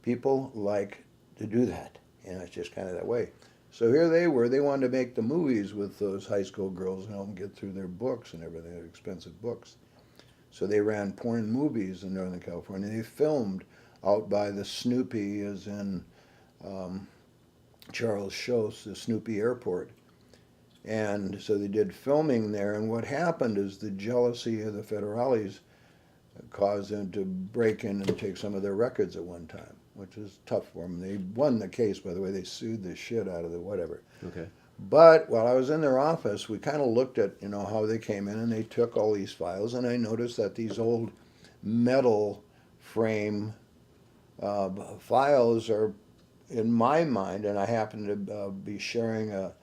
People like to do that, it's just kind of that way. So here they were. They wanted to make the movies with those high school girls and help them get through their books and everything, their expensive books. So they ran porn movies in Northern California. They filmed out by the Snoopy, as in Charles Schoss, the Snoopy Airport. And so they did filming there. And what happened is the jealousy of the federales caused them to break in and take some of their records at one time, which was tough for them. They won the case, by the way. They sued the shit out of the whatever. Okay. But while I was in their office, we kind of looked at, how they came in, and they took all these files, and I noticed that these old metal frame files are, in my mind, and I happen to be sharing a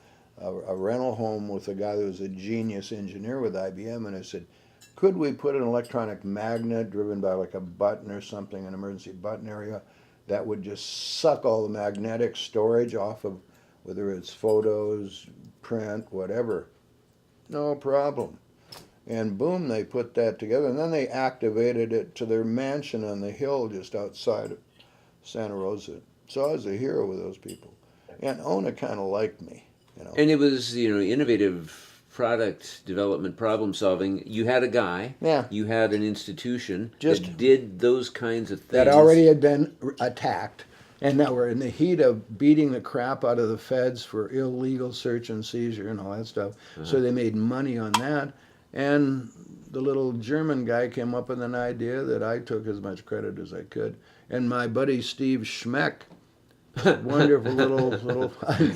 rental home with a guy that was a genius engineer with IBM, and I said, could we put an electronic magnet driven by like a button or something, an emergency button area, that would just suck all the magnetic storage off of whether it's photos, print, whatever. No problem. And boom, they put that together, and then they activated it to their mansion on the hill just outside of Santa Rosa. So I was a hero with those people. And Ona kind of liked me, And it was, innovative product development, problem solving. You had a guy. Yeah. You had an institution Just that did those kinds of things. that already had been attacked, and that were in the heat of beating the crap out of the feds for illegal search and seizure and all that stuff. So they made money on that. And the little German guy came up with an idea that I took as much credit as I could. And my buddy Steve Schmeck, wonderful little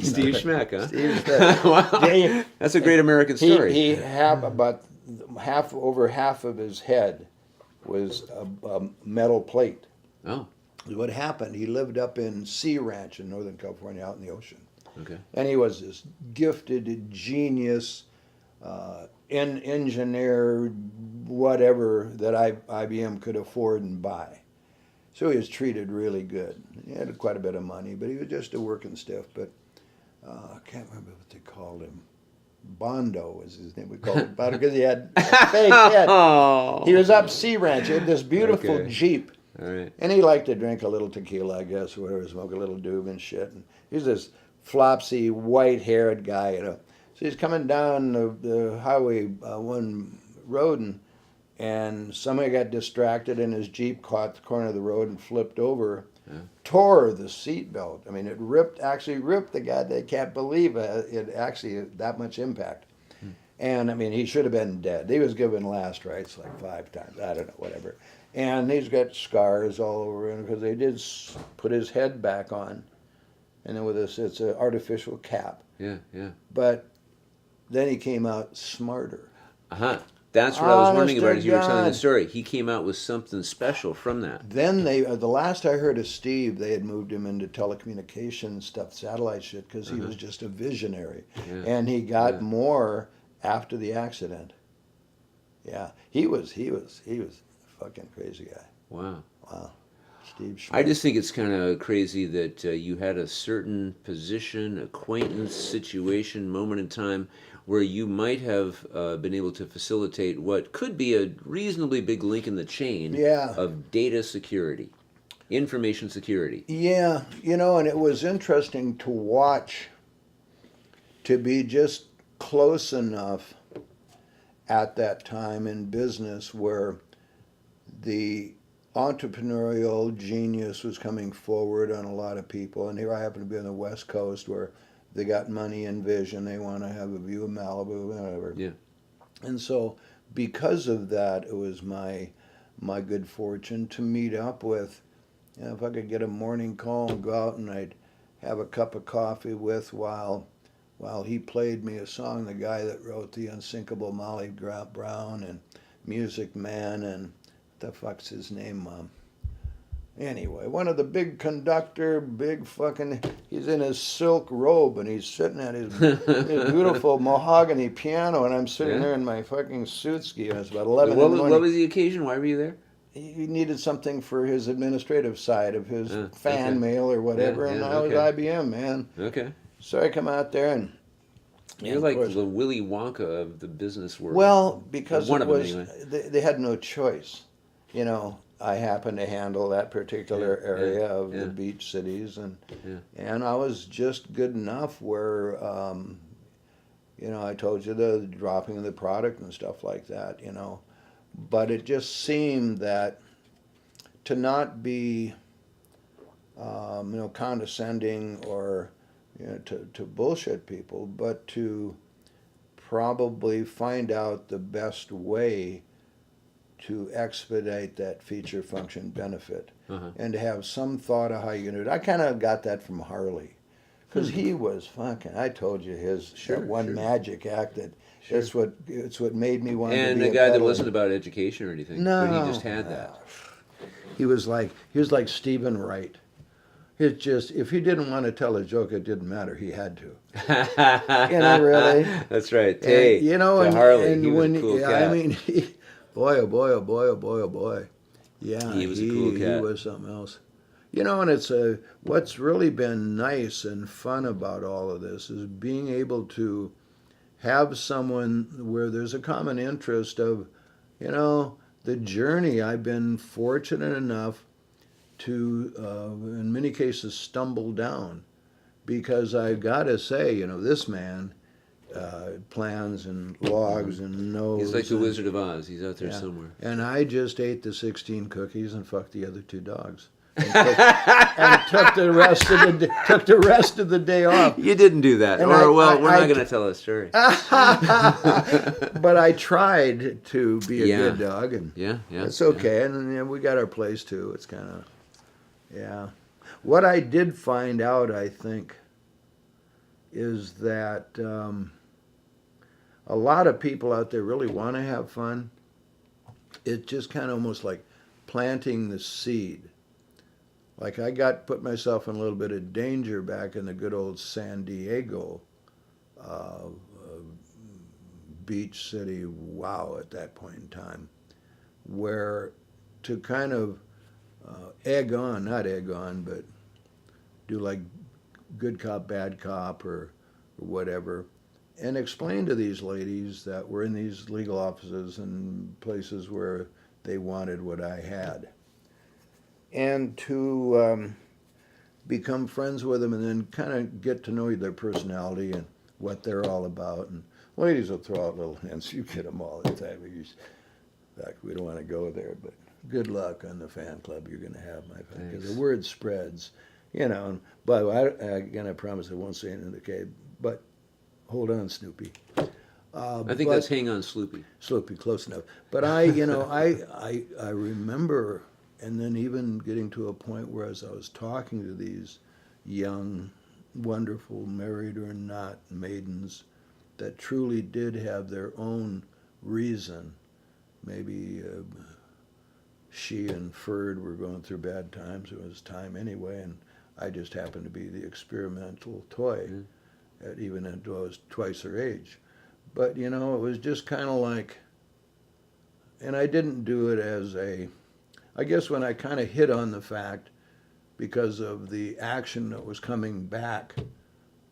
Steve Schmeck, huh? Steve Schmeck. Wow. That's a great American story. He had about over half of his head was a metal plate. Oh, What happened, he lived up in Sea Ranch in Northern California, out in the ocean. okay. And he was this gifted genius, engineer, whatever, that IBM could afford and buy. So he was treated really good. He had quite a bit of money, but he was just a working stiff. But I can't remember what they called him. Bondo was his name. We called him Bondo because he had a fake head. Oh. He was up Sea Ranch. He had this beautiful Okay. Jeep. All right. And he liked to drink a little tequila, I guess, or whatever, smoke a little doob and shit. And he's this flopsy, white-haired guy, you know. So he's coming down the highway one road, and somebody got distracted, and his Jeep caught the corner of the road and flipped over, tore the seatbelt. I mean, it actually ripped the guy. They can't believe it actually that much impact. And, I mean, he should have been dead. He was given last rites like 5 times. I don't know, whatever. And he's got scars all over him because they did put his head back on. And then with this, it's an artificial cap. Yeah, yeah. But then he came out smarter. Uh-huh. That's what I was wondering Honest about to as you were telling the God. story. He came out with something special from that. Then the last I heard of Steve, they had moved him into telecommunications stuff, satellite shit, because he was just a visionary. Yeah. And he got more after the accident. Yeah, he was a fucking crazy guy. Wow. Steve Schmidt. I just think it's kind of crazy that you had a certain position, acquaintance, situation, moment in time where you might have been able to facilitate what could be a reasonably big link in the chain of data security, information security. Yeah, you know, and it was interesting to watch, to be just close enough at that time in business where the entrepreneurial genius was coming forward on a lot of people. And here I happen to be on the West Coast where they got money and vision. They want to have a view of Malibu, whatever. Yeah. And so because of that, it was my good fortune to meet up with, you know, if I could get a morning call and go out and I'd have a cup of coffee with while he played me a song, the guy that wrote The Unsinkable Molly Brown and Music Man and what the fuck's his name, anyway, one of the big conductor, big fucking, he's in his silk robe and he's sitting at his beautiful mahogany piano and I'm sitting there in my fucking suit ski and it's about 11 in the morning. What was the occasion? Why were you there? He needed something for his administrative side of his fan mail or whatever, and I was IBM, man. Okay. So I come out there and you're like the Willy Wonka of the business world. well, because one it of them was anyway. they had no choice. You know, I happened to handle that particular area of the beach cities, and I was just good enough where, you know, I told you the dropping of the product and stuff like that, you know. But it just seemed that to not be, you know, condescending or, you know, to bullshit people, but to probably find out the best way to expedite that feature function benefit and to have some thought of how you're going to do it. I kind of got that from Harley because he was fucking, I told you that one magic act that it's what made me want to be and a the guy that peddler. wasn't about education or anything. No. But he just had that. He was like Stephen Wright. It just, if he didn't want to tell a joke, it didn't matter. He had to. You know, really. That's right. And, Hey, you know, to Harley, and he was when a cool cat. I mean, boy, oh boy, oh boy, oh boy, oh boy. Yeah, He was a cool cat. He was something else. You know, and it's what's really been nice and fun about all of this is being able to have someone where there's a common interest of, you know, the journey. I've been fortunate enough to, in many cases, stumble down because I've got to say, you know, this man plans and logs and knows. He's like the Wizard of Oz. He's out there somewhere. And I just ate the 16 cookies and fucked the other 2 dogs. And took the rest of the day off. You didn't do that. And We're not I going to tell a story. But I tried to be a good dog, and it's okay. Yeah. And we got our place too. It's kind of, What I did find out, I think, is that a lot of people out there really want to have fun. It's just kind of almost like planting the seed. Like I put myself in a little bit of danger back in the good old San Diego beach city, at that point in time, where to kind of not egg on, but do like good cop, bad cop or whatever, and explain to these ladies that were in these legal offices and places where they wanted what I had. and to become friends with them, and then kind of get to know their personality and what they're all about. And ladies will throw out little hints. You get them all the time. In fact, we don't want to go there, but good luck on the fan club you're going to have, my friend, because the word spreads. You know, and by the way, again, I promise I won't say it in the cave, but hold on, Snoopy. I think that's Hang On Sloopy. Sloopy, close enough. But I remember, and then even getting to a point where as I was talking to these young, wonderful, married or not maidens that truly did have their own reason. Maybe she and Ferd were going through bad times. It was time anyway, and I just happened to be the experimental toy, even at I was twice her age. But, it was just kind of like, and I didn't do it as I guess when I kind of hit on the fact, because of the action that was coming back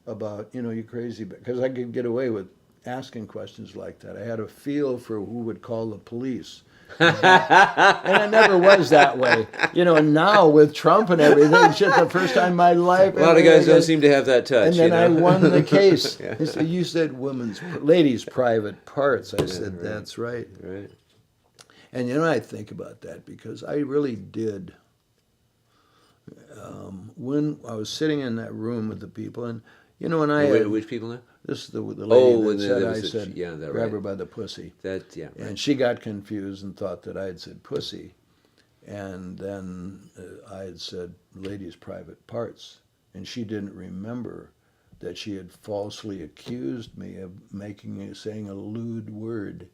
about, you crazy, because I could get away with asking questions like that. I had a feel for who would call the police. And it never was that way. And now with Trump and everything, shit, the first time in my life. A lot of guys don't seem to have that touch. And then I won the case. Yeah. He said, you said ladies' private parts. I said, right. That's right. Right. And I think about that because I really did. When I was sitting in that room with the people, and when I had, which people now? this is the lady that I said, yeah, that grab right. her by the pussy. That yeah. Right. And she got confused and thought that I had said pussy. And then I had said ladies' private parts. And she didn't remember that she had falsely accused me of saying a lewd word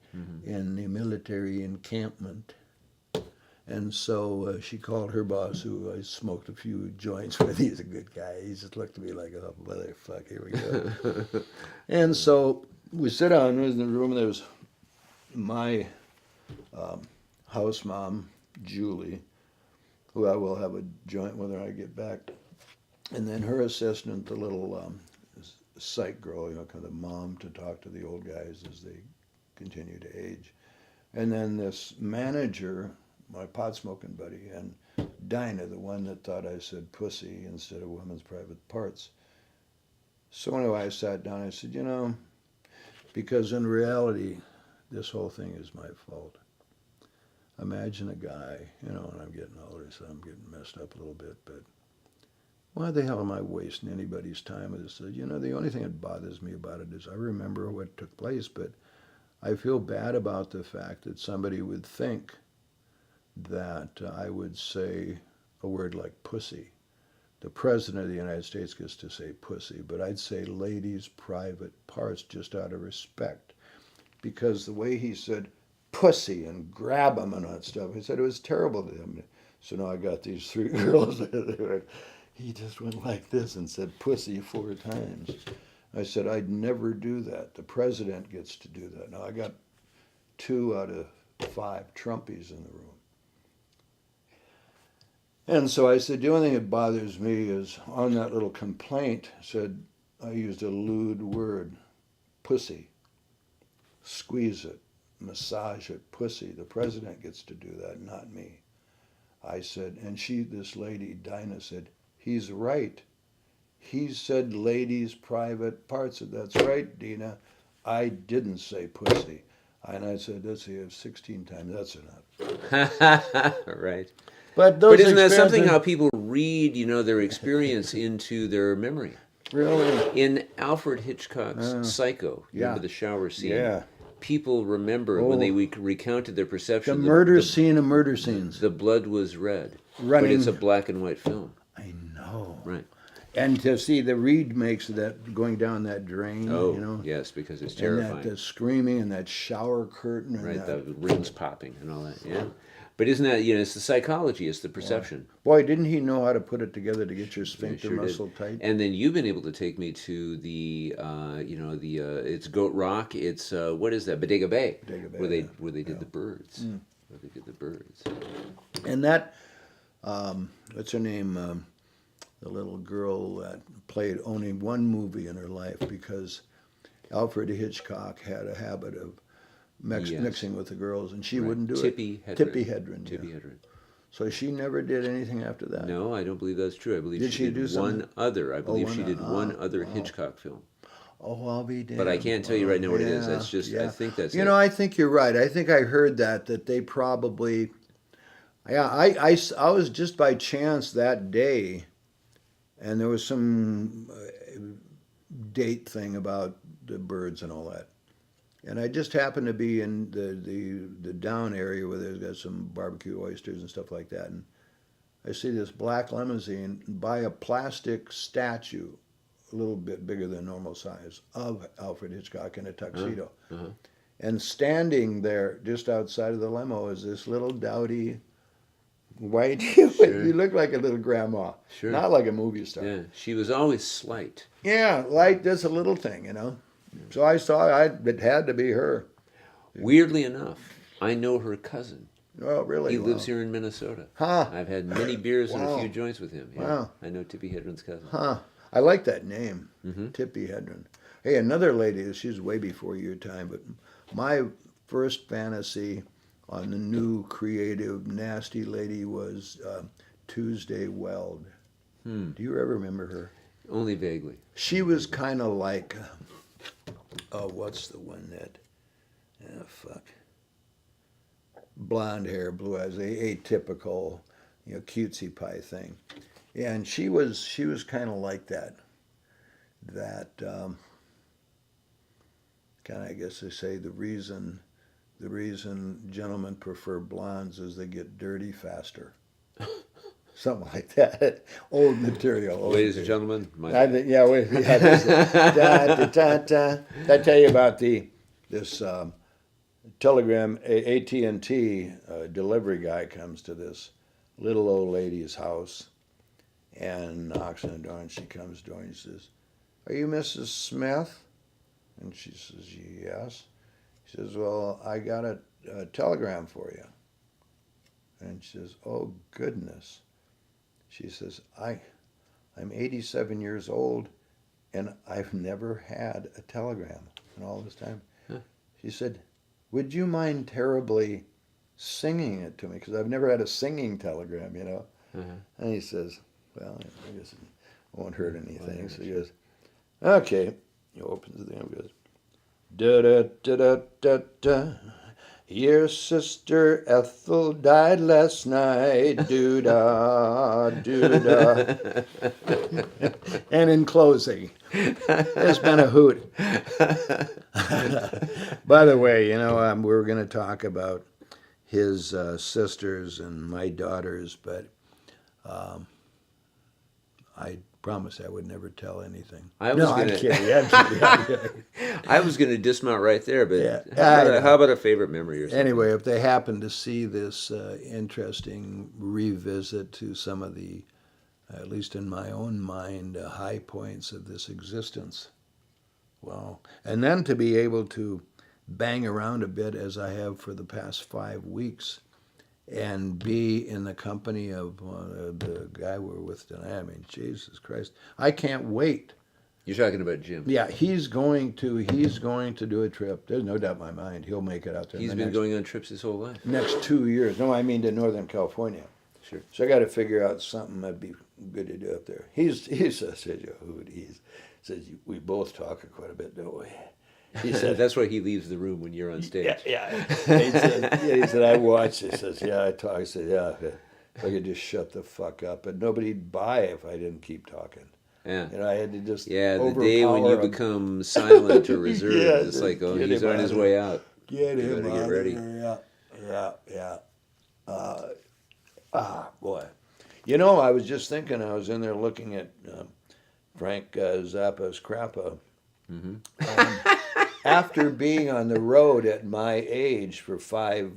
in the military encampment. And so she called her boss, who I smoked a few joints with. He's a good guy. He just looked at me like, oh, motherfucker, here we go. And so we sit down in the room, and there was my house mom, Julie, who I will have a joint with when I get back. And then her assistant, the little psych girl, kind of mom to talk to the old guys as they continue to age. And then this manager, my pot-smoking buddy, and Dinah, the one that thought I said pussy instead of women's private parts. So anyway, I sat down and I said, because in reality, this whole thing is my fault. Imagine a guy, and I'm getting older, so I'm getting messed up a little bit, but why the hell am I wasting anybody's time with this? The only thing that bothers me about it is I remember what took place, but I feel bad about the fact that somebody would think that I would say a word like pussy. The President of the United States gets to say pussy, but I'd say ladies' private parts just out of respect. Because the way he said pussy and grab them and all that stuff, he said it was terrible to him. So now I got these three girls. He just went like this and said pussy 4 times. I said, I'd never do that. The President gets to do that. Now I got 2 out of 5 Trumpies in the room. And so I said, the only thing that bothers me is on that little complaint, said I used a lewd word, pussy. Squeeze it, massage it, pussy. The President gets to do that, not me. I said, and this lady, Dinah, said, he's right. He said ladies' private parts. That's right, Dina. I didn't say pussy. And I said, let's see, 16 times. That's enough. Right. But isn't that something how people read, their experience into their memory? Really? In Alfred Hitchcock's Psycho, remember the shower scene? Yeah. People remember when they recounted their perception. The murder scene of murder scenes. The blood was red. Running. But it's a black and white film. I know. Right. And to see the Reed makes that going down that drain, yes, because it's terrifying. And that screaming and that shower curtain. And right, the rings popping and all that, yeah. But isn't that, it's the psychology, it's the perception. Boy, didn't he know how to put it together to get your sphincter sure muscle did. tight? And then you've been able to take me to the, it's Goat Rock, it's, what is that, Bodega Bay, where they did the birds. Where they did the birds. And that, what's her name, the little girl that played only one movie in her life because Alfred Hitchcock had a habit of mixing with the girls, and she wouldn't do Tippi it. Hedren. Tippi Hedren. Tippi Hedren. So she never did anything after that? No, I don't believe that's true. I believe Did she do did something? one other. I believe she one- did one oh, other wow. Hitchcock film. Oh, I'll be damned. But I can't tell you right now what it is. Yeah, That's just, I yeah. think that's You it. know, I think you're right. I think I heard that they probably. Yeah, I was just by chance that day, and there was some date thing about the birds and all that. And I just happened to be in the down area where there's got some barbecue oysters and stuff like that. And I see this black limousine by a plastic statue, a little bit bigger than normal size, of Alfred Hitchcock in a tuxedo. Uh-huh. And standing there just outside of the limo is this little dowdy white. Sure. You look like a little grandma, Sure. not like a movie star. Yeah, she was always slight. Yeah, like this a little thing, you know. So I saw it had to be her. Weirdly enough, I know her cousin. Oh, really? He Wow. lives here in Minnesota. Huh. I've had many beers and a Wow. few joints with him. Yeah, Wow. I know Tippi Hedren's cousin. Huh. I like that name, Mm-hmm. Tippi Hedren. Hey, another lady, she's way before your time, but my first fantasy on the new creative nasty lady was Tuesday Weld. Hmm. Do you ever remember her? Only vaguely. She was kind of like, what's the one that, fuck. Blonde hair, blue eyes, atypical, cutesy pie thing. Yeah, and she was kind of like that. Kind of, I guess they say the reason gentlemen prefer blondes is they get dirty faster. Something like that. Old material. Ladies and gentlemen, I think, yeah, wait, yeah, Did I tell you about this telegram? AT&T delivery guy comes to this little old lady's house and knocks on the door, and she comes to the door and he says, "Are you Mrs. Smith?" And she says, "Yes." He says, "Well, I got a telegram for you." And she says, "Oh, goodness." She says, I'm 87 years old, and I've never had a telegram in all this time. Huh. She said, "Would you mind terribly singing it to me? Because I've never had a singing telegram, you know." Uh-huh. And he says, "Well, I guess it won't hurt anything." So he goes, "Okay." He opens the thing and goes, "Da da da da da da. Your sister Ethel died last night. Doo da, doo da." And in closing, it's been a hoot. By the way, we were going to talk about his sisters and my daughters, but I promised I would never tell anything. I'm kidding. I'm kidding. I was going to dismount right there, but Yeah, how about a favorite memory or something? Anyway, if they happen to see this interesting revisit to some of the, at least in my own mind, high points of this existence, well, and then to be able to bang around a bit as I have for the past 5 weeks and be in the company of the guy we're with tonight. I mean, Jesus Christ. I can't wait. You're talking about Jim. Yeah, he's going to do a trip. There's no doubt in my mind. He'll make it out there. He's been going on trips his whole life. Next 2 years. No, I mean to Northern California. Sure. So I got to figure out something that'd be good to do up there. He's such a hoot. He says we both talk quite a bit, don't we? He said That's why he leaves the room when you're on stage. Yeah. He said I watch. He says, "Yeah, I talk." I said, "Yeah, if I could just shut the fuck up." But nobody'd buy if I didn't keep talking. Yeah. I had to just Yeah, the day when you become silent or reserved, Yeah, it's like, oh, get he's him on out his of way there. out. Get You him better out get of ready. there. Yeah. Boy. I was just thinking, I was in there looking at Frank Zappa's Crappa. Mm-hmm. After being on the road at my age for 5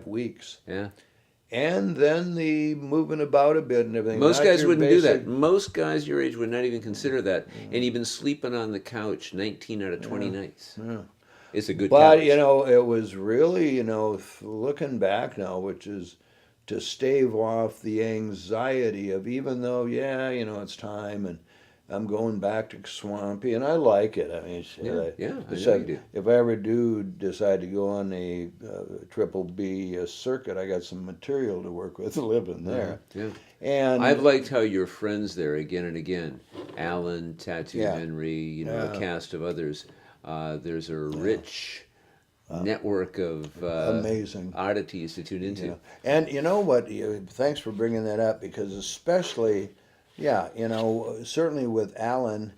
weeks, Yeah. and then the moving about a bit and everything. Most not guys your wouldn't do basic- that. Most guys your age would not even consider that. And you've been sleeping on the couch 19 out of 20 nights. Yeah. It's a good But, couch. it was really, looking back now, which is to stave off the anxiety of, even though, it's time, and I'm going back to Swampy, and I like it. I mean, shit, I know said, you do. if I ever do decide to go on the Triple B circuit, I got some material to work with living there. Yeah. And I've liked how your friends there again and again, Alan, Tattoo Yeah. Henry, you know, a Yeah. cast of others. There's a rich network of amazing. oddities to tune into. Yeah. And you know what? Thanks for bringing that up because especially, yeah, you know, certainly with Alan,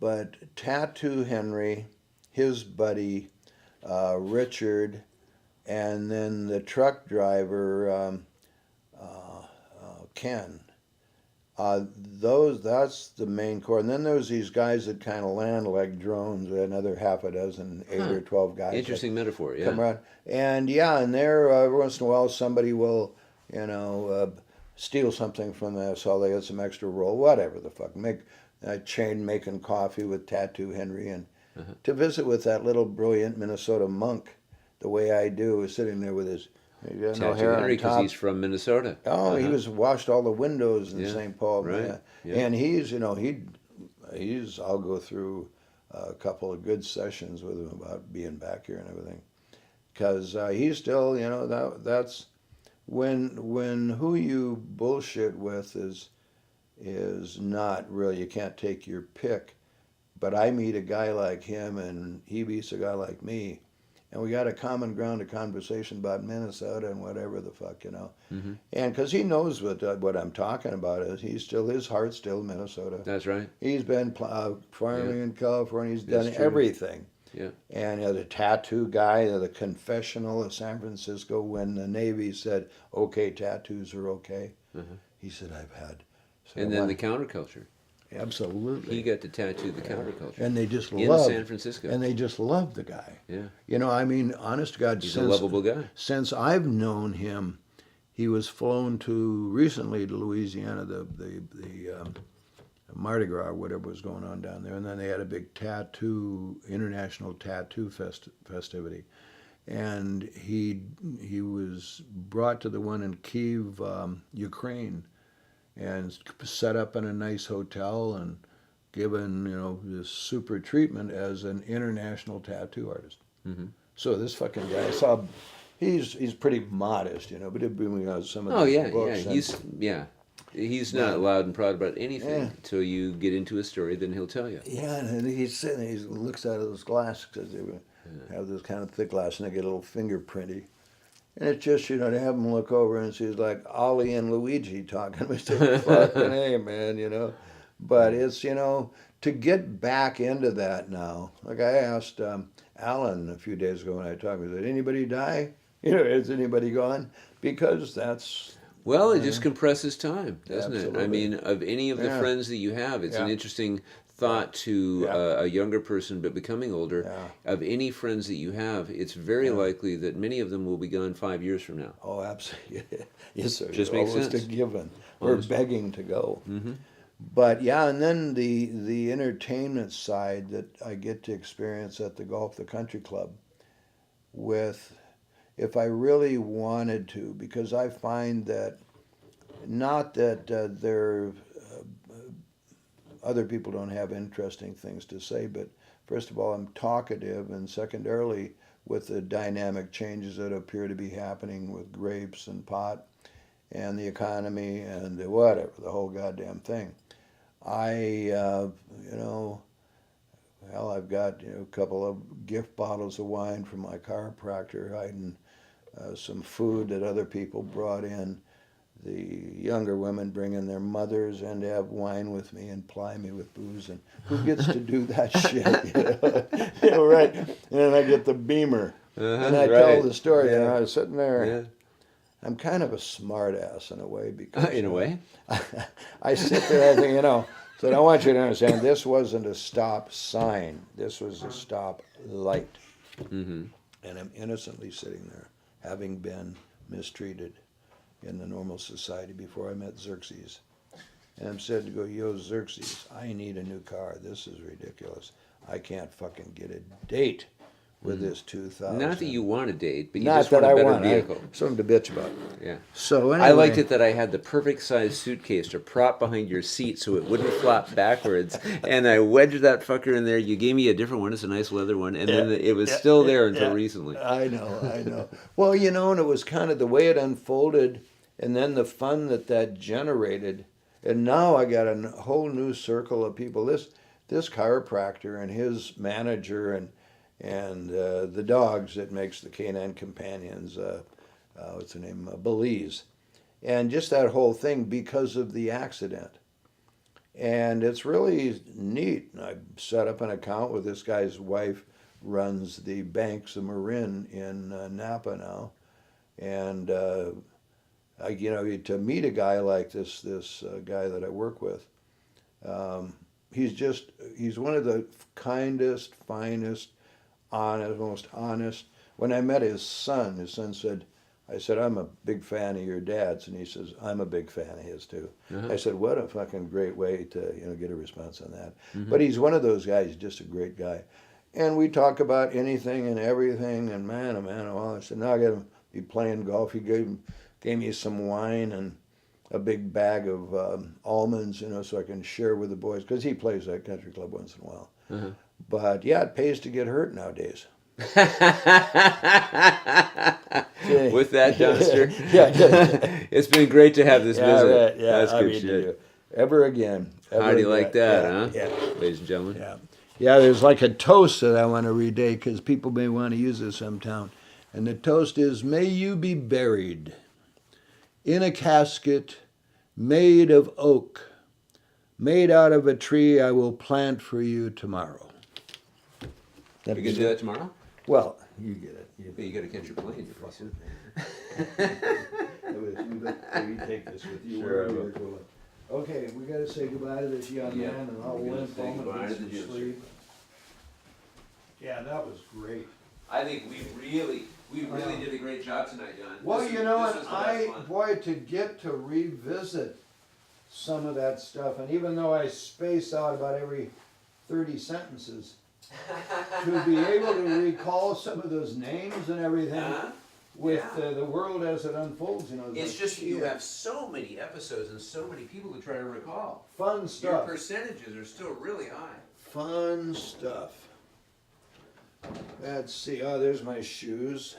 but Tattoo Henry, his buddy Richard, and then the truck driver Ken. That's the main core. And then there's these guys that kind of land like drones, another half a dozen, 8 or 12 guys. Interesting metaphor, yeah. Come around. And yeah, and there, every once in a while, somebody will, you know, steal something from us, so they get some extra roll, whatever the fuck. Make a chain making coffee with Tattoo Henry, and to visit with that little brilliant Minnesota monk, the way I do, sitting there with his no Tattoo hair Henry, on because top. he's from Minnesota. Oh, he was washed all the windows in Yeah, St. Paul, right, man. yeah. And he's, you know, he's. I'll go through a couple of good sessions with him about being back here and everything, because he's still, you know, that's when who you bullshit with is not really, you can't take your pick, but I meet a guy like him and he meets a guy like me. And we got a common ground, a conversation about Minnesota and whatever the fuck, you know. Mm-hmm. And because he knows what I'm talking about is his heart's still Minnesota. That's right. He's been farming in California. He's That's done true. everything. Yeah. And as a tattoo guy, the confessional of San Francisco, when the Navy said, okay, tattoos are okay, he said, I've had. So And then the counterculture. absolutely. He got to tattoo the counterculture. And they just in loved San Francisco. And they just loved the guy. Yeah. You know, I mean, honest to God, He's a lovable guy. Since I've known him, he was flown to recently to Louisiana, the Mardi Gras, whatever was going on down there, and then they had a big international tattoo festivity, and he was brought to the one in Kiev, Ukraine, and set up in a nice hotel and given, you know, this super treatment as an international tattoo artist. Mm-hmm. So this fucking guy, I saw, he's pretty modest, you know, but it brings out some of Oh these yeah, books. He's not loud and proud about anything Yeah. until you get into a story. Then he'll tell you. Yeah, and he's sitting there, he looks out of those glasses, because they have this kind of thick glass, and they get a little fingerprinty. And it's just, you know, to have him look over and see, it's like Ollie and Luigi talking. We say, fucking hey, man, you know. But it's, you know, to get back into that now. Like I asked Alan a few days ago when I talked, I said, anybody die? You know, is anybody gone? Because that's... Well, it just compresses time, doesn't it? I Absolutely. mean, of any of the Yeah. friends that you have, it's an Yeah. interesting thought to Yeah. a younger person but becoming older. Yeah. Of any friends that you have, it's very likely that many of them will be gone 5 years from now. Oh, absolutely. Yes, sir. Just makes almost sense. a given. We're Almost. begging to go. Mm-hmm. But yeah, and then the entertainment side that I get to experience at the the country club with, if I really wanted to, because I find that, not that other people don't have interesting things to say, but first of all, I'm talkative, and secondarily, with the dynamic changes that appear to be happening with grapes and pot and the economy and the whatever, the whole goddamn thing. I've got, you know, a couple of gift bottles of wine from my chiropractor, hiding some food that other people brought in. The younger women bring in their mothers and have wine with me and ply me with booze. And who gets to do that shit? You know? You know, right? And then I get the Beamer. And I tell the story. You know, I was sitting there. Yeah. I'm kind of a smart ass in a way, because In a way. I sit there, I think, you know, so I want you to understand, this wasn't a stop sign. This was a stop light. Mm-hmm. And I'm innocently sitting there, having been mistreated in the normal society before I met Xerxes. And I'm said to go, yo, Xerxes, I need a new car. This is ridiculous. I can't fucking get a date with this 2000. Not that you want to date, but you Not just want that a I better want. vehicle. Something to bitch about. Yeah. So anyway, I liked it that I had the perfect size suitcase to prop behind your seat so it wouldn't flop backwards. And I wedged that fucker in there. You gave me a different one. It's a nice leather one. And then it was still there until recently. I know. Well, and it was kind of the way it unfolded, and then the fun that generated. And now I got a whole new circle of people. This chiropractor and his manager and the dogs that makes the canine companions. What's her name? Belize, and just that whole thing because of the accident. And it's really neat. I set up an account with this guy's wife. Runs the Banks of Marin in Napa now, and to meet a guy like this guy that I work with, he's one of the kindest, finest, most honest. When I met his son said, I said, I'm a big fan of your dad's, and he says, I'm a big fan of his too. I said, what a fucking great way to get a response on that. But he's one of those guys, just a great guy. And we talk about anything and everything, and man, I said, now I got to be playing golf. He gave me some wine and a big bag of almonds, so I can share with the boys, because he plays that country club once in a while. But yeah, it pays to get hurt nowadays. With that, Dumpster. Yeah. It's been great to have this visit. Right, yeah. That's good shit. Ever again. How do you like that, huh? Yeah. Ladies and gentlemen. Yeah. Yeah, there's like a toast that I want to read because people may want to use this sometime. And the toast is, may you be buried in a casket made of oak, made out of a tree I will plant for you tomorrow. You can do that tomorrow? Well, you get it. You got to catch your plane pretty soon. You take this with you. Sure, I will. You're going. Okay, we got to say goodbye to this young Yeah, man, and I'll we're gonna limp say home goodbye and to get the some gym, sleep. Yeah, that was great. I think we really did a great job tonight, John. Well, This and was the best fun. boy, to get to revisit some of that stuff, and even though I space out about every 30 sentences, to be able to recall some of those names and everything with the world as it unfolds, It's like, just you yeah, have so many episodes and so many people to try to recall. fun Your stuff. percentages are still really high. Fun stuff. Let's see. Oh, there's my shoes.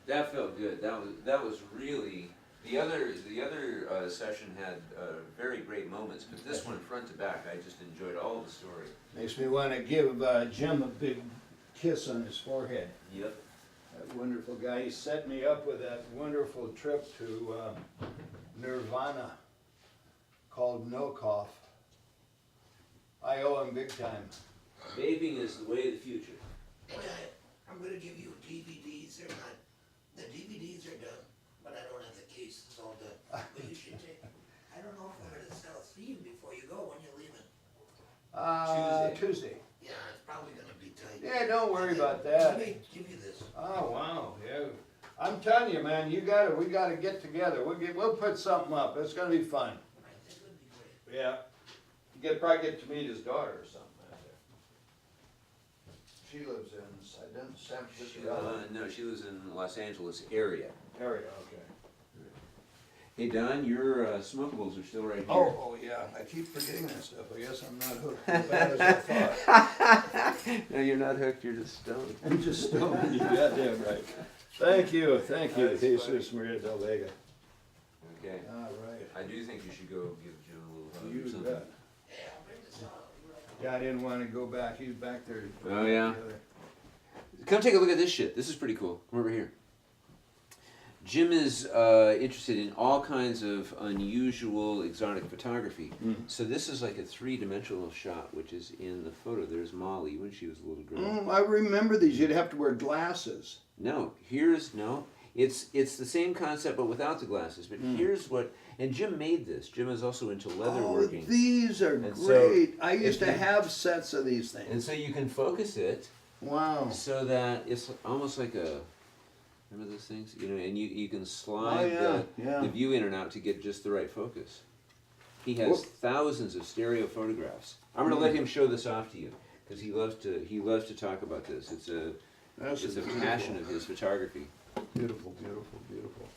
That felt good. That was really the other session had very great moments, but this one front to back, I just enjoyed all the story. Makes me want to give Jim a big kiss on his forehead. Yep. That wonderful guy. He set me up with that wonderful trip to Nirvana called No Cough. I owe him big time. Vaping is the way of the future. I'm going to give you DVDs. They're not. The DVDs are done, but I don't have the cases all done. But you should take. I don't know if I'm going to see you before you go. When you're leaving? Tuesday. Yeah, it's probably going to be tight. Yeah, don't worry about Let that. me give you this. Oh wow, yeah. I'm telling you, man, we got to get together. We'll put something up. It's going to be fun. I think it would be great. Yeah. You probably get to meet his daughter or something out there. She lives in San Francisco. No, she lives in the Los Angeles area. Area, okay. Hey Don, your smokables are still right here. Oh, yeah, I keep forgetting that stuff. I guess I'm not hooked as bad as I thought. No, you're not hooked. You're just stoned. I'm just stoned, you're goddamn right. Thank you, That's Jesus Maria del Vega. Okay. All right. I do think you should go give Jim a little hug or You something. bet. Yeah, I didn't want to go back, he's back there. Oh, yeah? Come take a look at this shit. This is pretty cool. Come over here. Jim is interested in all kinds of unusual, exotic photography. So this is like a three-dimensional shot, which is in the photo. There's Molly when she was a little girl. I remember these, you'd have to wear glasses. No, it's the same concept but without the glasses. But here's what, and Jim made this. Jim is also into leather working. These are And so great. I used if to you- have sets of these And things. so you can focus it Wow. so that it's almost like a, remember those things? You know, and you can slide yeah. the view in and out to get just the right focus. He has thousands of stereo photographs. I'm going to let him show this off to you because he loves to talk about this. It's a That's passion of his photography. Beautiful, beautiful, beautiful.